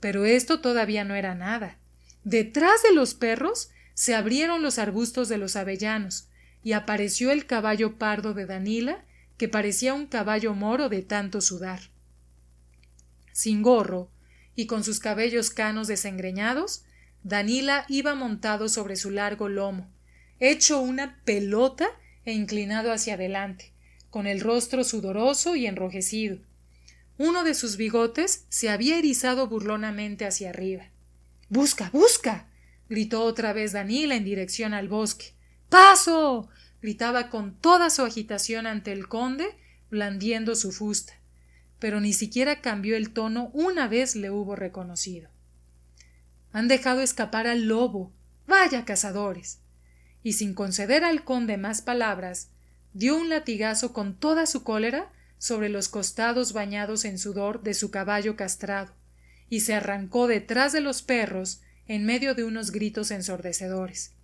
Pero esto todavía no era nada. Detrás de los perros se abrieron los arbustos de los avellanos, y apareció el caballo pardo de Danila, que parecía un caballo moro de tanto sudar. Sin gorro, y con sus cabellos canos desengreñados, Danila iba montado sobre su largo lomo, hecho una pelota e inclinado hacia adelante, con el rostro sudoroso y enrojecido. Uno de sus bigotes se había erizado burlonamente hacia arriba. ¡Busca, busca! Gritó otra vez Danila en dirección al bosque. ¡Paso! Gritaba con toda su agitación ante el conde, blandiendo su fusta. Pero ni siquiera cambió el tono una vez le hubo reconocido. Han dejado escapar al lobo. ¡Vaya cazadores! Y sin conceder al conde más palabras, dio un latigazo con toda su cólera sobre los costados bañados en sudor de su caballo castrado, y se arrancó detrás de los perros en medio de unos gritos ensordecedores.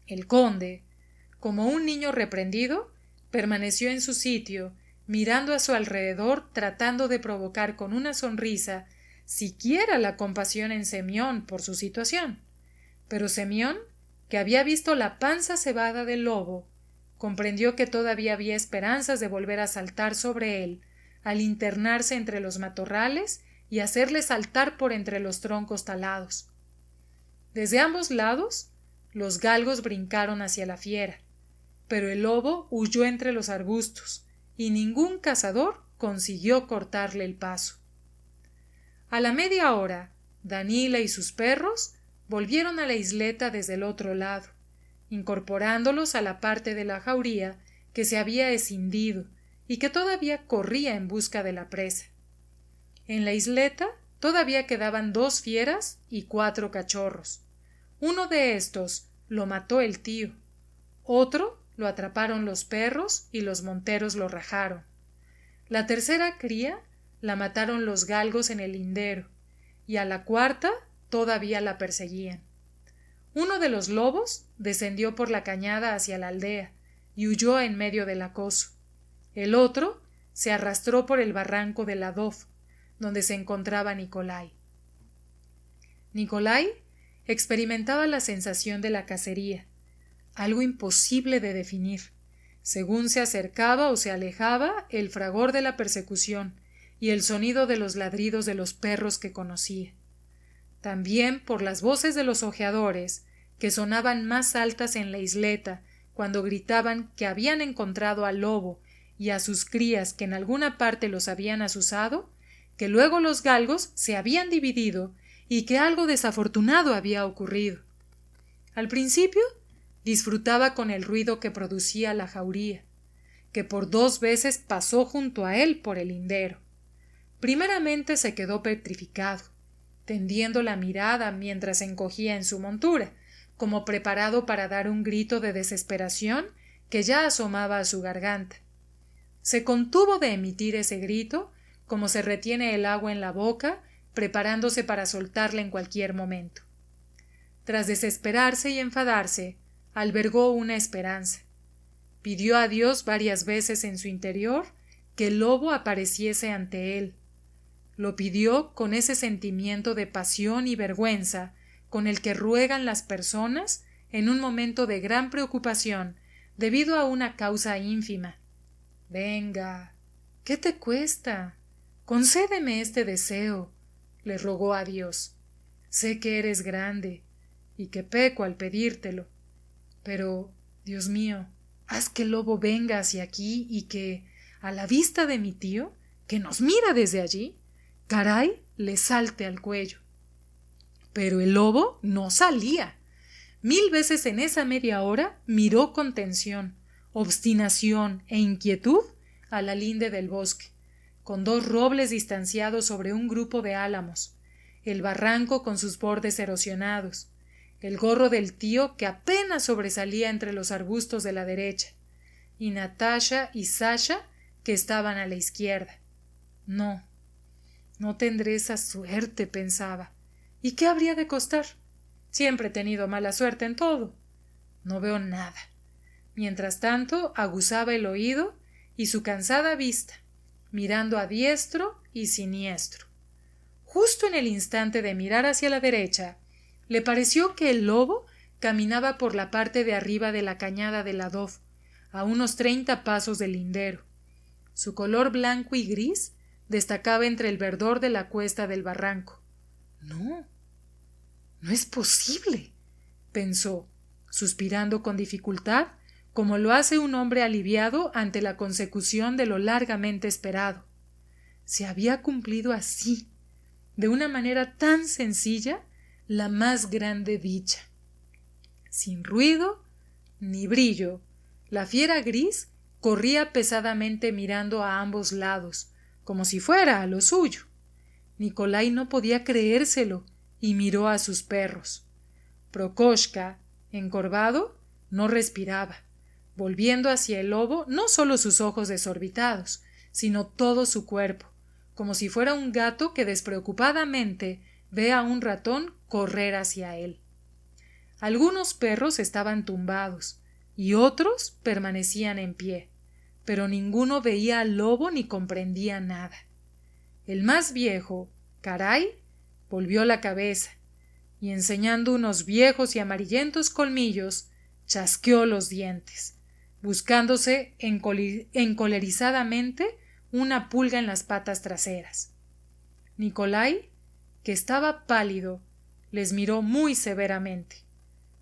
El conde, como un niño reprendido, permaneció en su sitio, mirando a su alrededor, tratando de provocar con una sonrisa siquiera la compasión en Semyon por su situación. Pero Semyon, que había visto la panza cebada del lobo, comprendió que todavía había esperanzas de volver a saltar sobre él, al internarse entre los matorrales y hacerle saltar por entre los troncos talados. Desde ambos lados, los galgos brincaron hacia la fiera, pero el lobo huyó entre los arbustos, y ningún cazador consiguió cortarle el paso. A la media hora, Danila y sus perros volvieron a la isleta desde el otro lado, incorporándolos a la parte de la jauría que se había escindido y que todavía corría en busca de la presa. En la isleta todavía quedaban 2 fieras y 4 cachorros. Uno de estos lo mató el tío, otro lo atraparon los perros y los monteros lo rajaron. La tercera cría la mataron los galgos en el lindero, y a la cuarta todavía la perseguían. Uno de los lobos descendió por la cañada hacia la aldea y huyó en medio del acoso. El otro se arrastró por el barranco de Ladov, donde se encontraba Nikolai. Nikolai experimentaba la sensación de la cacería, algo imposible de definir. Según se acercaba o se alejaba, el fragor de la persecución y el sonido de los ladridos de los perros que conocía. También por las voces de los ojeadores, que sonaban más altas en la isleta cuando gritaban que habían encontrado al lobo y a sus crías que en alguna parte los habían azuzado, que luego los galgos se habían dividido y que algo desafortunado había ocurrido. Al principio disfrutaba con el ruido que producía la jauría, que por 2 veces pasó junto a él por el lindero. Primeramente se quedó petrificado, tendiendo la mirada mientras se encogía en su montura, como preparado para dar un grito de desesperación que ya asomaba a su garganta. Se contuvo de emitir ese grito, como se retiene el agua en la boca, preparándose para soltarla en cualquier momento. Tras desesperarse y enfadarse, albergó una esperanza. Pidió a Dios varias veces en su interior que el lobo apareciese ante él. Lo pidió con ese sentimiento de pasión y vergüenza con el que ruegan las personas en un momento de gran preocupación debido a una causa ínfima. Venga, ¿qué te cuesta? Concédeme este deseo, le rogó a Dios. Sé que eres grande y que peco al pedírtelo, pero, Dios mío, haz que el lobo venga hacia aquí y que, a la vista de mi tío, que nos mira desde allí, caray, le salte al cuello. Pero el lobo no salía. 1000 veces en esa media hora miró con tensión, obstinación e inquietud a la linde del bosque, con 2 robles distanciados sobre un grupo de álamos, el barranco con sus bordes erosionados, el gorro del tío que apenas sobresalía entre los arbustos de la derecha, y Natasha y Sasha que estaban a la izquierda. No tendré esa suerte, pensaba. ¿Y qué habría de costar? Siempre he tenido mala suerte en todo. No veo nada. Mientras tanto, aguzaba el oído y su cansada vista, mirando a diestro y siniestro. Justo en el instante de mirar hacia la derecha, le pareció que el lobo caminaba por la parte de arriba de la cañada del adob, a unos 30 pasos del lindero. Su color blanco y gris destacaba entre el verdor de la cuesta del barranco. No es posible, pensó, suspirando con dificultad, como lo hace un hombre aliviado ante la consecución de lo largamente esperado. Se había cumplido así, de una manera tan sencilla, la más grande dicha. Sin ruido ni brillo, la fiera gris corría pesadamente mirando a ambos lados, como si fuera a lo suyo. Nikolai no podía creérselo y miró a sus perros. Prokoshka, encorvado, no respiraba, volviendo hacia el lobo no solo sus ojos desorbitados, sino todo su cuerpo, como si fuera un gato que despreocupadamente ve a un ratón correr hacia él. Algunos perros estaban tumbados y otros permanecían en pie, pero ninguno veía al lobo ni comprendía nada. El más viejo, Caray, volvió la cabeza y, enseñando unos viejos y amarillentos colmillos, chasqueó los dientes, buscándose encolerizadamente una pulga en las patas traseras. Nikolai, que estaba pálido, les miró muy severamente,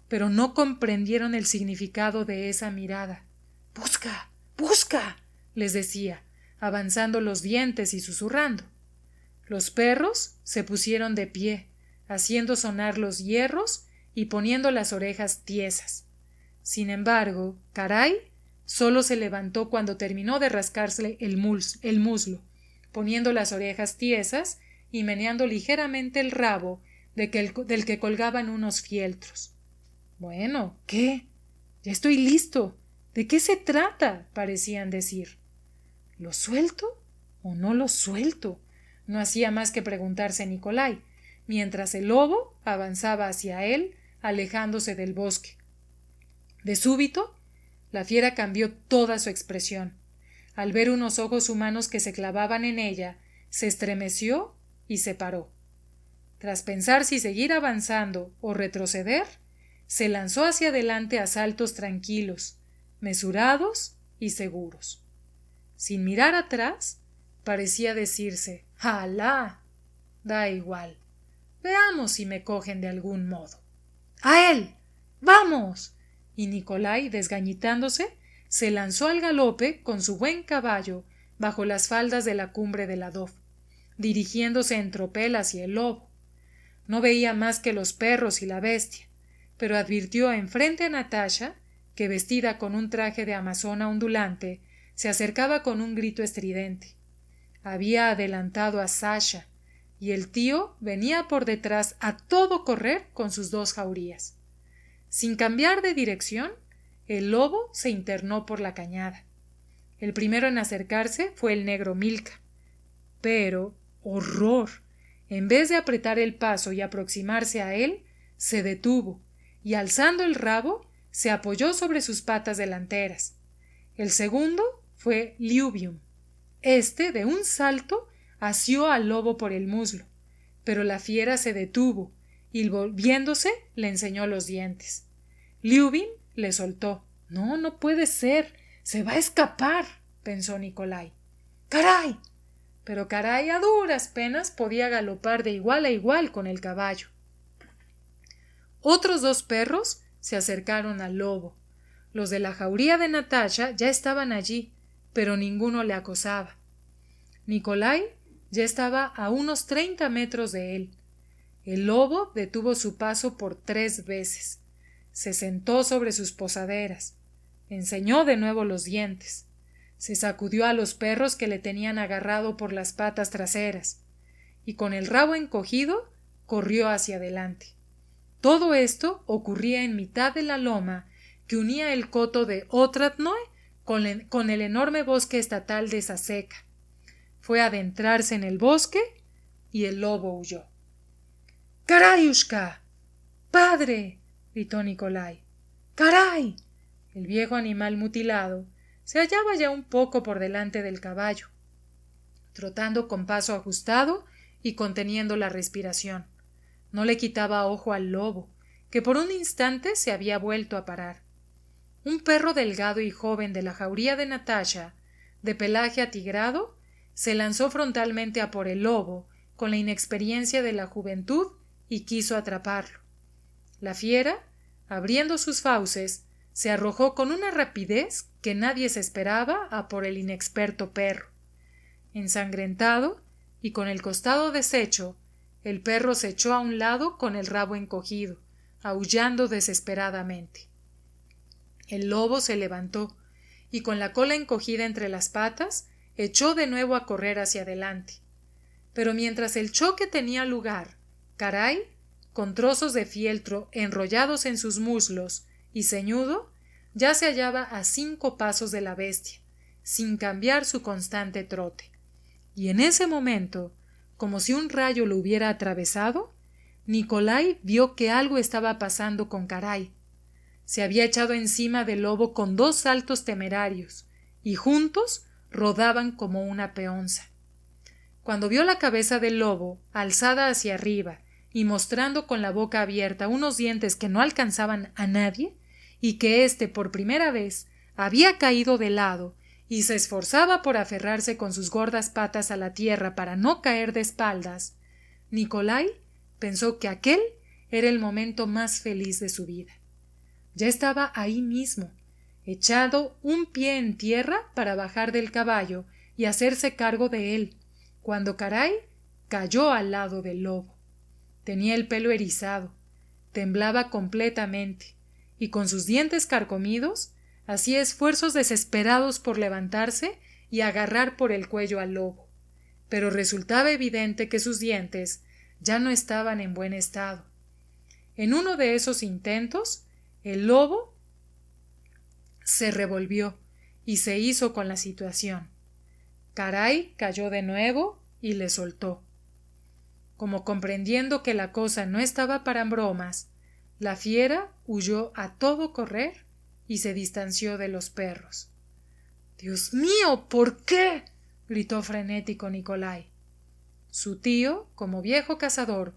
pero no comprendieron el significado de esa mirada. «¡Busca! ¡Busca!», les decía, avanzando los dientes y susurrando. Los perros se pusieron de pie, haciendo sonar los hierros y poniendo las orejas tiesas. Sin embargo, Caray solo se levantó cuando terminó de rascarse el muslo, poniendo las orejas tiesas y meneando ligeramente el rabo del que colgaban unos fieltros. «Bueno, ¿qué? Ya estoy listo. ¿De qué se trata?», parecían decir. «¿Lo suelto o no lo suelto?», no hacía más que preguntarse Nikolai, mientras el lobo avanzaba hacia él, alejándose del bosque. De súbito, la fiera cambió toda su expresión. Al ver unos ojos humanos que se clavaban en ella, se estremeció y se paró. Tras pensar si seguir avanzando o retroceder, se lanzó hacia adelante a saltos tranquilos, mesurados y seguros. Sin mirar atrás, parecía decirse: «¡Alá! Da igual. Veamos si me cogen de algún modo». «¡A él! ¡Vamos!». Y Nikolai, desgañitándose, se lanzó al galope con su buen caballo bajo las faldas de la cumbre del adob, dirigiéndose en tropel hacia el lobo. No veía más que los perros y la bestia, pero advirtió enfrente a Natasha, que, vestida con un traje de amazona ondulante, se acercaba con un grito estridente. Había adelantado a Sasha, y el tío venía por detrás a todo correr con sus 2 jaurías. Sin cambiar de dirección, el lobo se internó por la cañada. El primero en acercarse fue el negro Milka. Pero, ¡horror!, en vez de apretar el paso y aproximarse a él, se detuvo y, alzando el rabo, se apoyó sobre sus patas delanteras. El segundo fue Liubium. Este, de un salto, asió al lobo por el muslo, pero la fiera se detuvo y, volviéndose, le enseñó los dientes. Liubin le soltó. No puede ser. Se va a escapar, pensó Nikolai. ¡Caray! Pero Caray a duras penas podía galopar de igual a igual con el caballo. Otros 2 perros se acercaron al lobo. Los de la jauría de Natasha ya estaban allí, pero ninguno le acosaba. Nikolai ya estaba a unos 30 metros de él. El lobo detuvo su paso por 3 veces. Se sentó sobre sus posaderas. Enseñó de nuevo los dientes. Se sacudió a los perros que le tenían agarrado por las patas traseras, y con el rabo encogido corrió hacia adelante. Todo esto ocurría en mitad de la loma que unía el coto de Otradnoe con el enorme bosque estatal de Saseca. Fue a adentrarse en el bosque y el lobo huyó. —¡Karayushka! ¡Padre! —gritó Nikolai. —¡Caray! El viejo animal mutilado se hallaba ya un poco por delante del caballo, trotando con paso ajustado y conteniendo la respiración. No le quitaba ojo al lobo, que por un instante se había vuelto a parar. Un perro delgado y joven de la jauría de Natasha, de pelaje atigrado, se lanzó frontalmente a por el lobo con la inexperiencia de la juventud y quiso atraparlo. La fiera, abriendo sus fauces, se arrojó con una rapidez que nadie se esperaba a por el inexperto perro. Ensangrentado y con el costado deshecho, el perro se echó a un lado con el rabo encogido, aullando desesperadamente. El lobo se levantó y con la cola encogida entre las patas echó de nuevo a correr hacia adelante. Pero mientras el choque tenía lugar, Caray, con trozos de fieltro enrollados en sus muslos y ceñudo, ya se hallaba a 5 pasos de la bestia, sin cambiar su constante trote. Y en ese momento, como si un rayo lo hubiera atravesado, Nikolai vio que algo estaba pasando con Caray. Se había echado encima del lobo con 2 saltos temerarios, y juntos rodaban como una peonza. Cuando vio la cabeza del lobo alzada hacia arriba y mostrando con la boca abierta unos dientes que no alcanzaban a nadie, y que éste por primera vez había caído de lado y se esforzaba por aferrarse con sus gordas patas a la tierra para no caer de espaldas, Nikolai pensó que aquel era el momento más feliz de su vida. Ya estaba ahí mismo, echado un pie en tierra para bajar del caballo y hacerse cargo de él, cuando Caray cayó al lado del lobo. Tenía el pelo erizado, temblaba completamente, y con sus dientes carcomidos hacía esfuerzos desesperados por levantarse y agarrar por el cuello al lobo, pero resultaba evidente que sus dientes ya no estaban en buen estado. En uno de esos intentos, el lobo se revolvió y se hizo con la situación. Caray cayó de nuevo y le soltó. Como comprendiendo que la cosa no estaba para bromas, la fiera huyó a todo correr y se distanció de los perros. —¡Dios mío! ¿Por qué? —gritó frenético Nikolai. Su tío, como viejo cazador,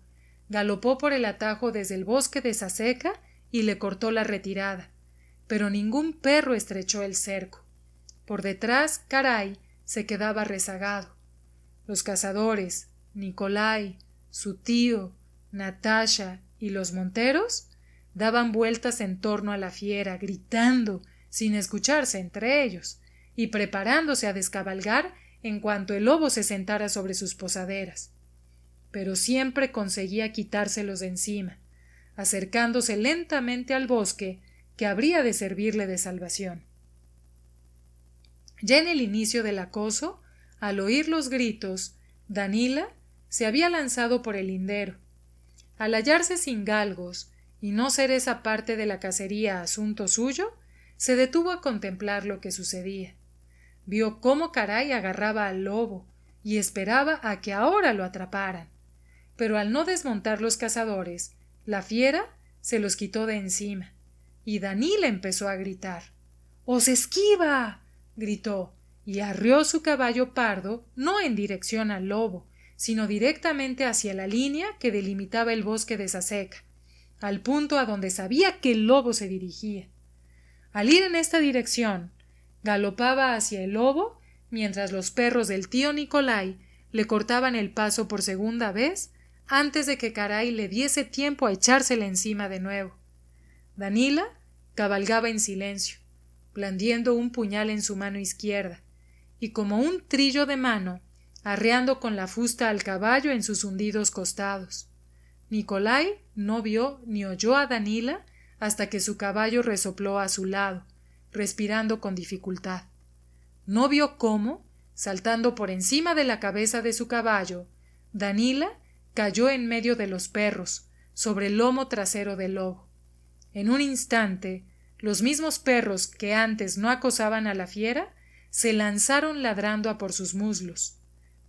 galopó por el atajo desde el bosque de Saseca y le cortó la retirada, pero ningún perro estrechó el cerco. Por detrás, Caray se quedaba rezagado. Los cazadores, Nikolai, su tío, Natasha y los monteros daban vueltas en torno a la fiera, gritando, sin escucharse entre ellos, y preparándose a descabalgar en cuanto el lobo se sentara sobre sus posaderas. Pero siempre conseguía quitárselos de encima, acercándose lentamente al bosque que habría de servirle de salvación. Ya en el inicio del acoso, al oír los gritos, Danila se había lanzado por el lindero. Al hallarse sin galgos y no ser esa parte de la cacería asunto suyo, se detuvo a contemplar lo que sucedía. Vio cómo Caray agarraba al lobo y esperaba a que ahora lo atraparan. Pero al no desmontar los cazadores, la fiera se los quitó de encima, y Danila empezó a gritar. —¡Os esquiva! —gritó, y arreó su caballo pardo no en dirección al lobo, sino directamente hacia la línea que delimitaba el bosque de Saseca, al punto a donde sabía que el lobo se dirigía. Al ir en esta dirección, galopaba hacia el lobo, mientras los perros del tío Nikolai le cortaban el paso por segunda vez antes de que Caray le diese tiempo a echársele encima de nuevo. Danila cabalgaba en silencio, blandiendo un puñal en su mano izquierda, y como un trillo de mano, arreando con la fusta al caballo en sus hundidos costados. Nikolai no vio ni oyó a Danila hasta que su caballo resopló a su lado, respirando con dificultad. No vio cómo, saltando por encima de la cabeza de su caballo, Danila cayó en medio de los perros, sobre el lomo trasero del lobo. En un instante, los mismos perros que antes no acosaban a la fiera se lanzaron ladrando a por sus muslos.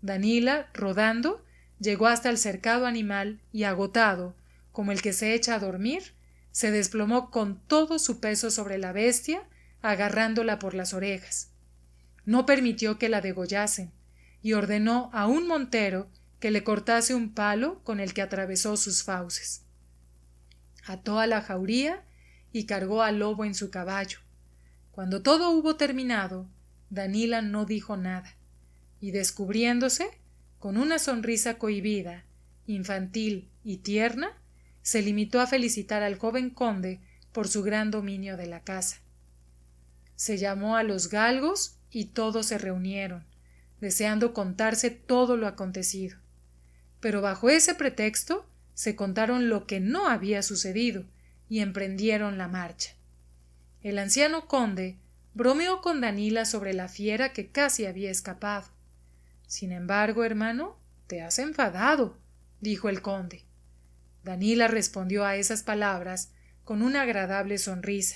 Danila, rodando, llegó hasta el cercado animal y, agotado, como el que se echa a dormir, se desplomó con todo su peso sobre la bestia, agarrándola por las orejas. No permitió que la degollasen y ordenó a un montero que le cortase un palo con el que atravesó sus fauces. Ató a la jauría y cargó al lobo en su caballo. Cuando todo hubo terminado, Danila no dijo nada, y descubriéndose, con una sonrisa cohibida, infantil y tierna, se limitó a felicitar al joven conde por su gran dominio de la casa. Se llamó a los galgos y todos se reunieron, deseando contarse todo lo acontecido. Pero bajo ese pretexto se contaron lo que no había sucedido y emprendieron la marcha. El anciano conde bromeó con Danila sobre la fiera que casi había escapado. Sin embargo, hermano, te has enfadado, dijo el conde. Danila respondió a esas palabras con una agradable sonrisa,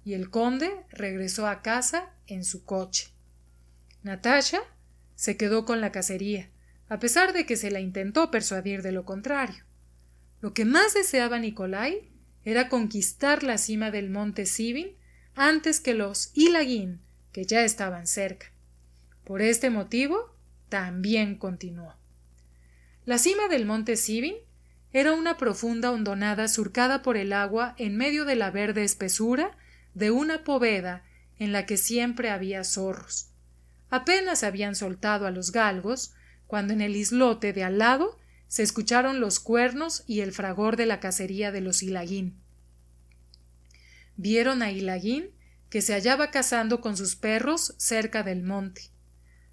y el conde regresó a casa en su coche. Natasha se quedó con la cacería, a pesar de que se la intentó persuadir de lo contrario. Lo que más deseaba Nikolai era conquistar la cima del monte Sivin antes que los Ilagin, que ya estaban cerca. Por este motivo, también continuó. La cima del monte Sivin era una profunda hondonada surcada por el agua en medio de la verde espesura de una poveda en la que siempre había zorros. Apenas habían soltado a los galgos cuando en el islote de al lado se escucharon los cuernos y el fragor de la cacería de los Ilagin. Vieron a Ilagin, que se hallaba cazando con sus perros cerca del monte.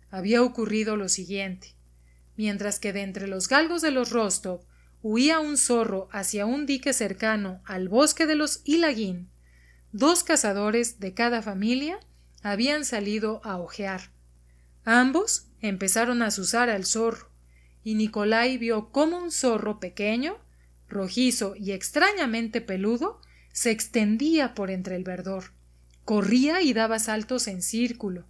Había ocurrido lo siguiente. Mientras que de entre los galgos de los Rostov huía un zorro hacia un dique cercano al bosque de los Ilagin, 2 cazadores de cada familia habían salido a ojear. Ambos empezaron a azuzar al zorro, y Nikolai vio cómo un zorro pequeño, rojizo y extrañamente peludo, se extendía por entre el verdor. Corría y daba saltos en círculo.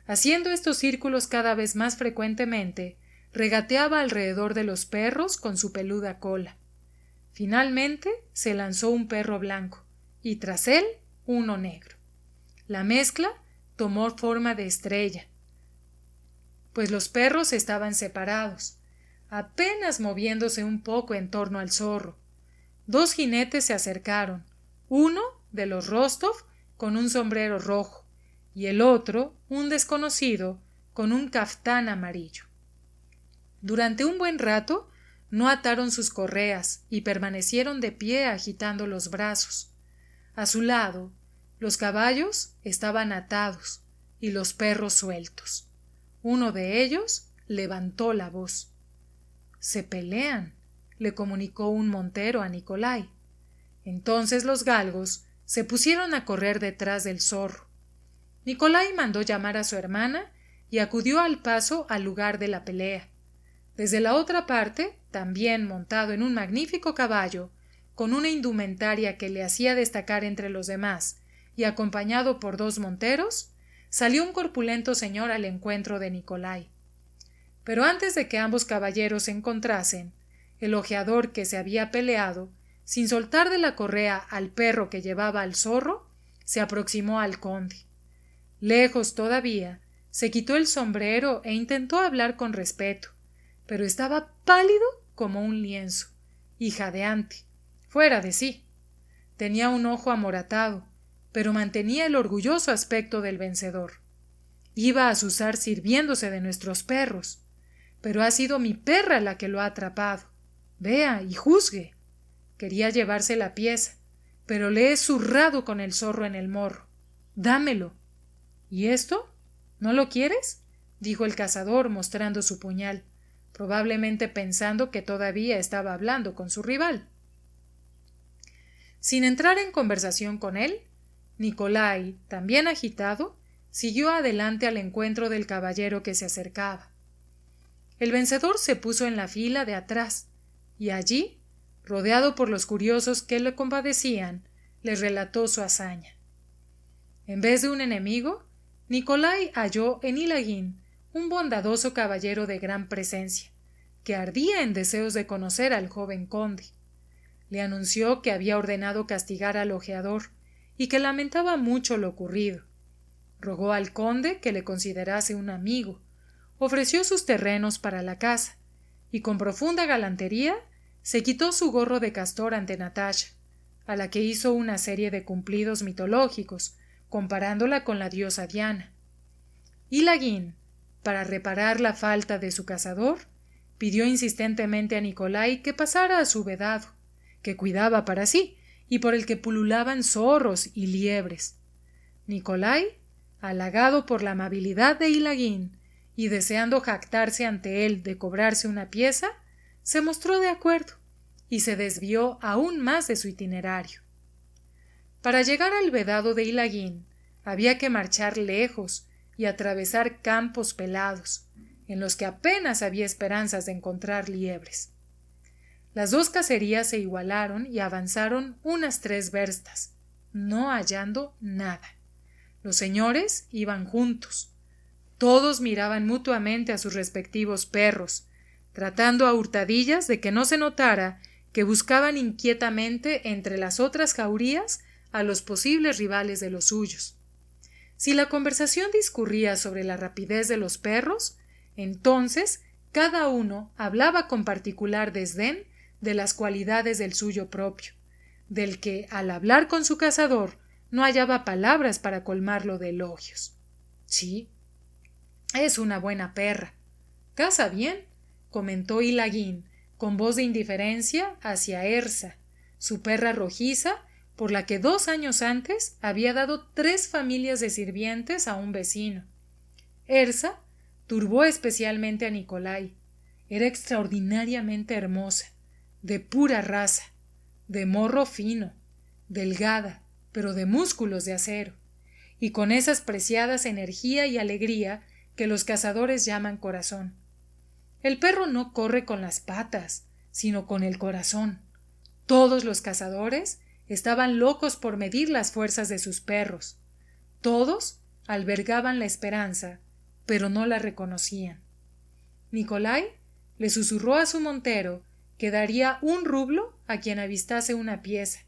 Haciendo estos círculos cada vez más frecuentemente, regateaba alrededor de los perros con su peluda cola. Finalmente se lanzó un perro blanco, y tras él uno negro. La mezcla tomó forma de estrella, pues los perros estaban separados, apenas moviéndose un poco en torno al zorro. 2 jinetes se acercaron, uno de los Rostov con un sombrero rojo y el otro, un desconocido, con un caftán amarillo. Durante un buen rato no ataron sus correas y permanecieron de pie agitando los brazos. A su lado, los caballos estaban atados y los perros sueltos. Uno de ellos levantó la voz. «Se pelean», le comunicó un montero a Nikolai. Entonces los galgos se pusieron a correr detrás del zorro. Nikolai mandó llamar a su hermana y acudió al paso al lugar de la pelea. Desde la otra parte, también montado en un magnífico caballo, con una indumentaria que le hacía destacar entre los demás, y acompañado por 2 monteros, salió un corpulento señor al encuentro de Nikolai. Pero antes de que ambos caballeros se encontrasen, el ojeador que se había peleado, sin soltar de la correa al perro que llevaba al zorro, se aproximó al conde. Lejos todavía, se quitó el sombrero e intentó hablar con respeto, pero estaba pálido como un lienzo y jadeante, fuera de sí. Tenía un ojo amoratado, pero mantenía el orgulloso aspecto del vencedor. Iba a azuzar sirviéndose de nuestros perros, pero ha sido mi perra la que lo ha atrapado. Vea y juzgue. Quería llevarse la pieza, pero le he zurrado con el zorro en el morro. Dámelo. ¿Y esto? ¿No lo quieres?, dijo el cazador mostrando su puñal, probablemente pensando que todavía estaba hablando con su rival. Sin entrar en conversación con él, Nicolai, también agitado, siguió adelante al encuentro del caballero que se acercaba. El vencedor se puso en la fila de atrás, y allí, rodeado por los curiosos que le compadecían, les relató su hazaña. En vez de un enemigo, Nicolai halló en Ilagin un bondadoso caballero de gran presencia, que ardía en deseos de conocer al joven conde. Le anunció que había ordenado castigar al ojeador y que lamentaba mucho lo ocurrido. Rogó al conde que le considerase un amigo, ofreció sus terrenos para la casa y con profunda galantería se quitó su gorro de castor ante Natasha, a la que hizo una serie de cumplidos mitológicos, comparándola con la diosa Diana. Ilagin, para reparar la falta de su cazador, pidió insistentemente a Nicolai que pasara a su vedado, que cuidaba para sí y por el que pululaban zorros y liebres. Nicolai, halagado por la amabilidad de Ilagin y deseando jactarse ante él de cobrarse una pieza, se mostró de acuerdo y se desvió aún más de su itinerario. Para llegar al vedado de Ilagin había que marchar lejos y atravesar campos pelados, en los que apenas había esperanzas de encontrar liebres. Las dos cacerías se igualaron y avanzaron unas 3 verstas, no hallando nada. Los señores iban juntos. Todos miraban mutuamente a sus respectivos perros, tratando a hurtadillas de que no se notara que buscaban inquietamente entre las otras jaurías a los posibles rivales de los suyos. Si la conversación discurría sobre la rapidez de los perros, entonces cada uno hablaba con particular desdén de las cualidades del suyo propio, del que, al hablar con su cazador, no hallaba palabras para colmarlo de elogios. Sí, es una buena perra. Caza bien, comentó Ilagin, con voz de indiferencia hacia Ersa, su perra rojiza, por la que 2 años antes había dado 3 familias de sirvientes a un vecino. Ersa turbó especialmente a Nicolai. Era extraordinariamente hermosa, de pura raza, de morro fino, delgada, pero de músculos de acero, y con esas preciadas energía y alegría que los cazadores llaman corazón. El perro no corre con las patas, sino con el corazón. Todos los cazadores estaban locos por medir las fuerzas de sus perros. Todos albergaban la esperanza, pero no la reconocían. Nicolai le susurró a su montero que daría 1 rublo a quien avistase una pieza,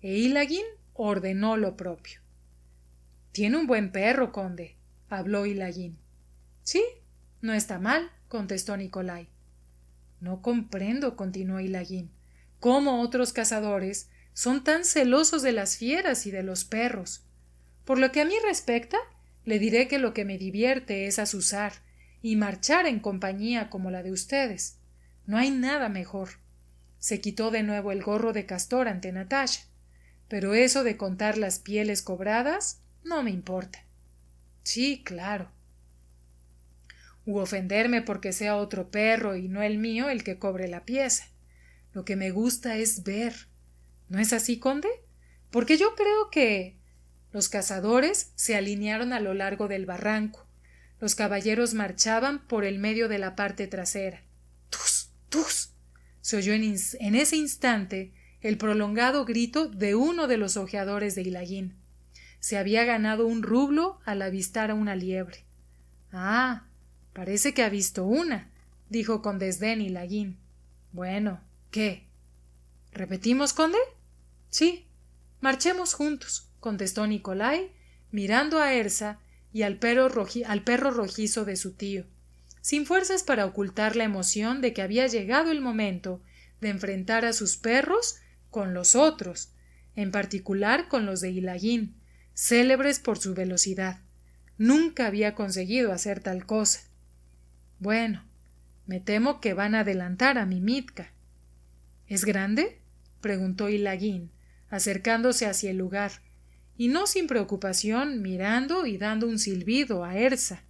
e Ilagin ordenó lo propio. «Tiene un buen perro, conde», habló Ilagin. «Sí, no está mal», contestó Nicolai. «No comprendo», continuó Ilagin, «cómo otros cazadores son tan celosos de las fieras y de los perros. Por lo que a mí respecta, le diré que lo que me divierte es azuzar y marchar en compañía como la de ustedes. No hay nada mejor». Se quitó de nuevo el gorro de castor ante Natasha. «Pero eso de contar las pieles cobradas no me importa». «Sí, claro». «U ofenderme porque sea otro perro y no el mío el que cobre la pieza. Lo que me gusta es ver. ¿No es así, conde? Porque yo creo que…» Los cazadores se alinearon a lo largo del barranco. Los caballeros marchaban por el medio de la parte trasera. «¡Tus! ¡Tus!» Se oyó en ese instante el prolongado grito de uno de los ojeadores de Ilagin. Se había ganado 1 rublo al avistar a una liebre. «Ah, parece que ha visto una», dijo con desdén Ilagin. «Bueno, ¿qué? ¿Repetimos, conde?» «Sí, marchemos juntos», contestó Nicolai, mirando a Ersa y al perro rojizo de su tío, sin fuerzas para ocultar la emoción de que había llegado el momento de enfrentar a sus perros con los otros, en particular con los de Ilagin, célebres por su velocidad. Nunca había conseguido hacer tal cosa. «Bueno, me temo que van a adelantar a mi Mitka». «¿Es grande?», preguntó Ilagin, acercándose hacia el lugar, y no sin preocupación mirando y dando un silbido a Ersa.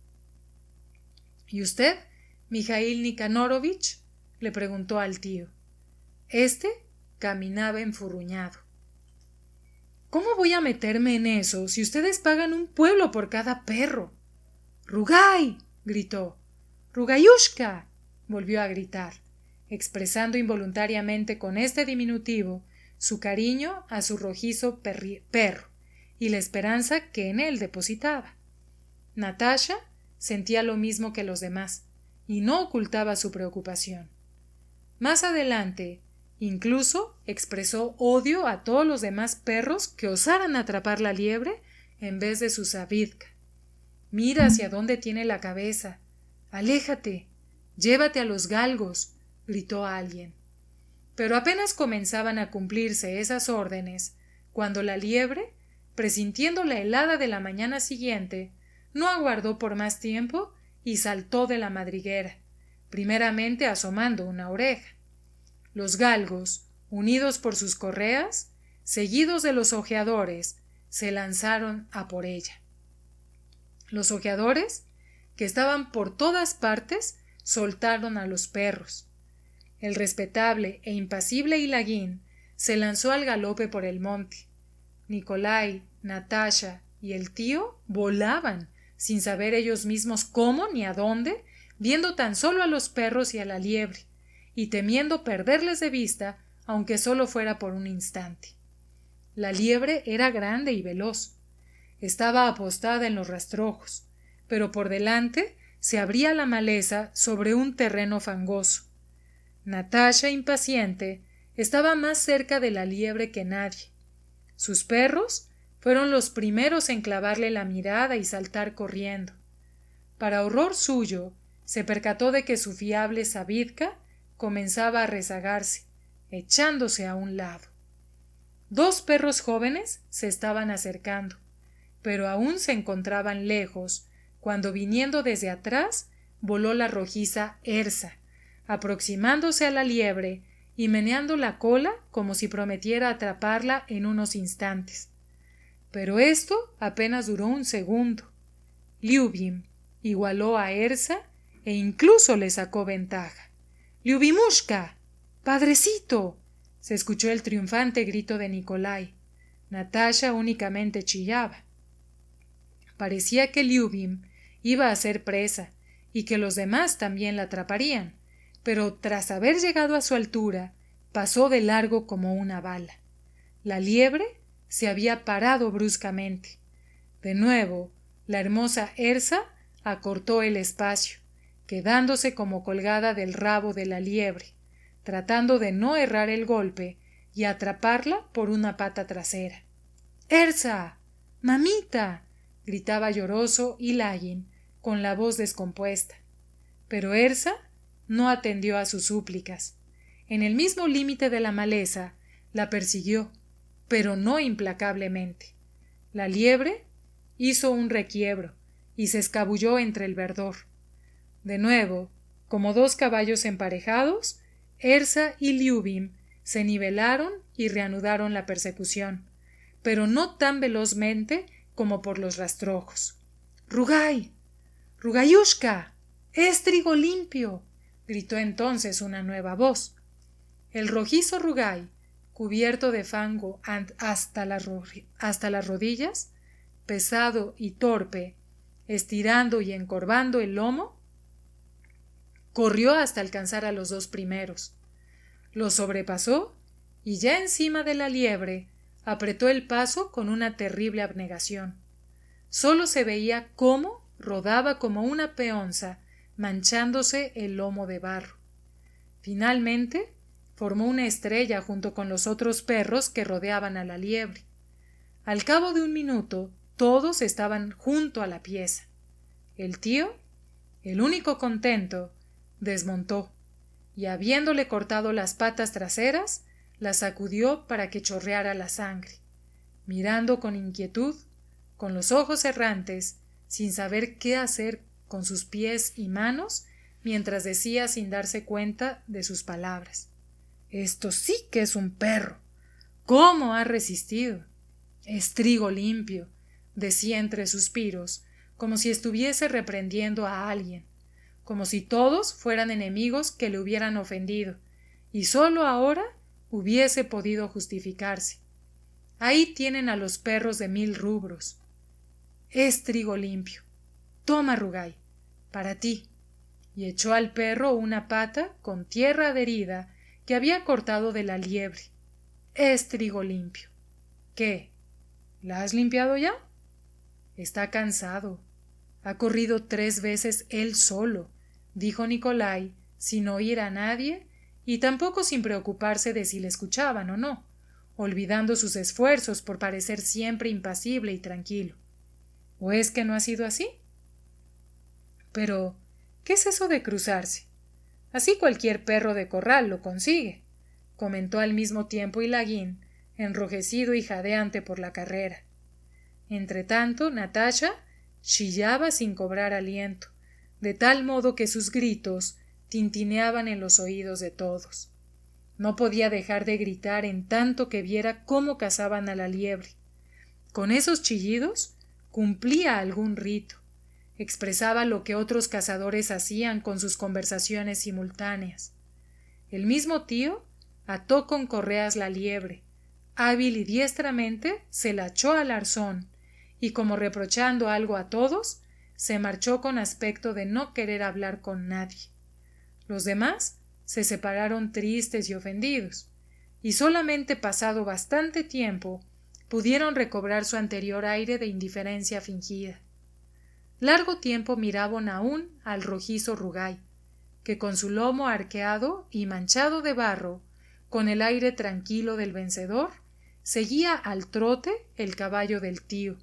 «¿Y usted, Mijail Nikanorovich?», le preguntó al tío. Este caminaba enfurruñado. ¿Cómo voy a meterme en eso si ustedes pagan un pueblo por cada perro? —¡Rugai! —gritó. —¡Rugayushka! —volvió a gritar, expresando involuntariamente con este diminutivo su cariño a su rojizo perro y la esperanza que en él depositaba. Natasha sentía lo mismo que los demás y no ocultaba su preocupación. Más adelante, incluso expresó odio a todos los demás perros que osaran atrapar la liebre en vez de su Savidka. —Mira hacia dónde tiene la cabeza. —Aléjate. —Llévate a los galgos —gritó alguien. Pero apenas comenzaban a cumplirse esas órdenes, cuando la liebre, presintiendo la helada de la mañana siguiente, no aguardó por más tiempo y saltó de la madriguera, primeramente asomando una oreja. Los galgos, unidos por sus correas, seguidos de los ojeadores, se lanzaron a por ella. Los ojeadores, que estaban por todas partes, soltaron a los perros. El respetable e impasible Hilaguín se lanzó al galope por el monte. Nikolai, Natasha y el tío volaban, sin saber ellos mismos cómo ni a dónde, viendo tan solo a los perros y a la liebre, y temiendo perderles de vista, aunque solo fuera por un instante. La liebre era grande y veloz. Estaba apostada en los rastrojos, pero por delante se abría la maleza sobre un terreno fangoso. Natasha, impaciente, estaba más cerca de la liebre que nadie. Sus perros fueron los primeros en clavarle la mirada y saltar corriendo. Para horror suyo, se percató de que su fiable Savidka comenzaba a rezagarse, echándose a un lado. Dos perros jóvenes se estaban acercando, pero aún se encontraban lejos, cuando viniendo desde atrás voló la rojiza Ersa, aproximándose a la liebre y meneando la cola como si prometiera atraparla en unos instantes. Pero esto apenas duró un segundo. Lyubim igualó a Ersa e incluso le sacó ventaja. —¡Lyubimushka! ¡Padrecito! Se escuchó el triunfante grito de Nikolai. Natasha únicamente chillaba. Parecía que Lyubim iba a ser presa y que los demás también la atraparían, pero tras haber llegado a su altura, pasó de largo como una bala. La liebre se había parado bruscamente. De nuevo, la hermosa Ersa acortó el espacio, quedándose como colgada del rabo de la liebre, tratando de no errar el golpe y atraparla por una pata trasera. —¡Ersa! ¡Mamita! —gritaba lloroso Hilaguín con la voz descompuesta. Pero Ersa no atendió a sus súplicas. En el mismo límite de la maleza la persiguió, pero no implacablemente. La liebre hizo un requiebro y se escabulló entre el verdor. De nuevo, como dos caballos emparejados, Ersa y Lyubim se nivelaron y reanudaron la persecución, pero no tan velozmente como por los rastrojos. —¡Rugai! —¡Rugayushka! —¡Es trigo limpio! —gritó entonces una nueva voz. El rojizo Rugai, cubierto de fango hasta las rodillas, pesado y torpe, estirando y encorvando el lomo, corrió hasta alcanzar a los dos primeros. Los sobrepasó y ya encima de la liebre apretó el paso con una terrible abnegación. Solo se veía cómo rodaba como una peonza, manchándose el lomo de barro. Finalmente formó una estrella junto con los otros perros que rodeaban a la liebre. Al cabo de un minuto todos estaban junto a la pieza. El tío, el único contento, desmontó y, habiéndole cortado las patas traseras, la sacudió para que chorreara la sangre, mirando con inquietud, con los ojos errantes, sin saber qué hacer con sus pies y manos, mientras decía sin darse cuenta de sus palabras: «Esto sí que es un perro. ¿Cómo ha resistido? Es trigo limpio», decía entre suspiros, como si estuviese reprendiendo a alguien, como si todos fueran enemigos que le hubieran ofendido, y sólo ahora hubiese podido justificarse. Ahí tienen a los perros de 1000 rubros. Es trigo limpio. Toma, Rugai, para ti. Y echó al perro una pata con tierra adherida que había cortado de la liebre. Es trigo limpio. ¿Qué? ¿La has limpiado ya? Está cansado. Ha corrido 3 veces él solo, dijo Nikolai, sin oír a nadie y tampoco sin preocuparse de si le escuchaban o no, olvidando sus esfuerzos por parecer siempre impasible y tranquilo. ¿O es que no ha sido así? Pero, ¿qué es eso de cruzarse? Así cualquier perro de corral lo consigue, comentó al mismo tiempo Hilaguín, enrojecido y jadeante por la carrera. Entretanto, Natasha chillaba sin cobrar aliento, de tal modo que sus gritos tintineaban en los oídos de todos. No podía dejar de gritar en tanto que viera cómo cazaban a la liebre. Con esos chillidos cumplía algún rito, expresaba lo que otros cazadores hacían con sus conversaciones simultáneas. El mismo tío ató con correas la liebre, hábil y diestramente se la echó al arzón, y como reprochando algo a todos, se marchó con aspecto de no querer hablar con nadie. Los demás se separaron tristes y ofendidos, y solamente pasado bastante tiempo pudieron recobrar su anterior aire de indiferencia fingida. Largo tiempo miraban aún al rojizo Rugai, que con su lomo arqueado y manchado de barro, con el aire tranquilo del vencedor, seguía al trote el caballo del tío,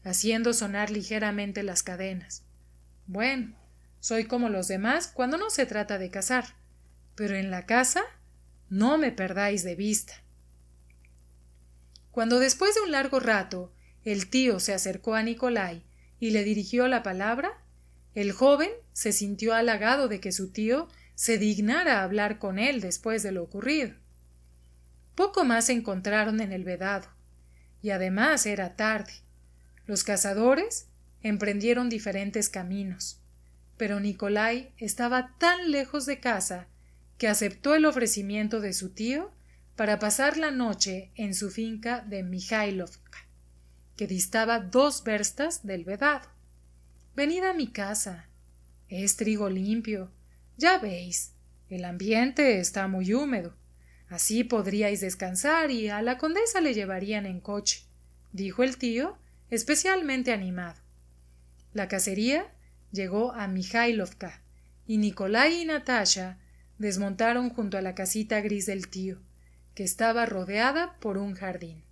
haciendo sonar ligeramente las cadenas. Bueno, soy como los demás cuando no se trata de cazar, pero en la caza no me perdáis de vista. Cuando después de un largo rato el tío se acercó a Nikolai y le dirigió la palabra, el joven se sintió halagado de que su tío se dignara hablar con él después de lo ocurrido. Poco más se encontraron en el vedado, y además era tarde. Los cazadores emprendieron diferentes caminos, pero Nikolai estaba tan lejos de casa que aceptó el ofrecimiento de su tío para pasar la noche en su finca de Mikhailovka, que distaba 2 verstas del vedado. Venid a mi casa. Es trigo limpio. Ya veis, el ambiente está muy húmedo. Así podríais descansar y a la condesa le llevarían en coche, dijo el tío, especialmente animado. La cacería llegó a Mikhailovka y Nikolai y Natasha desmontaron junto a la casita gris del tío, que estaba rodeada por un jardín.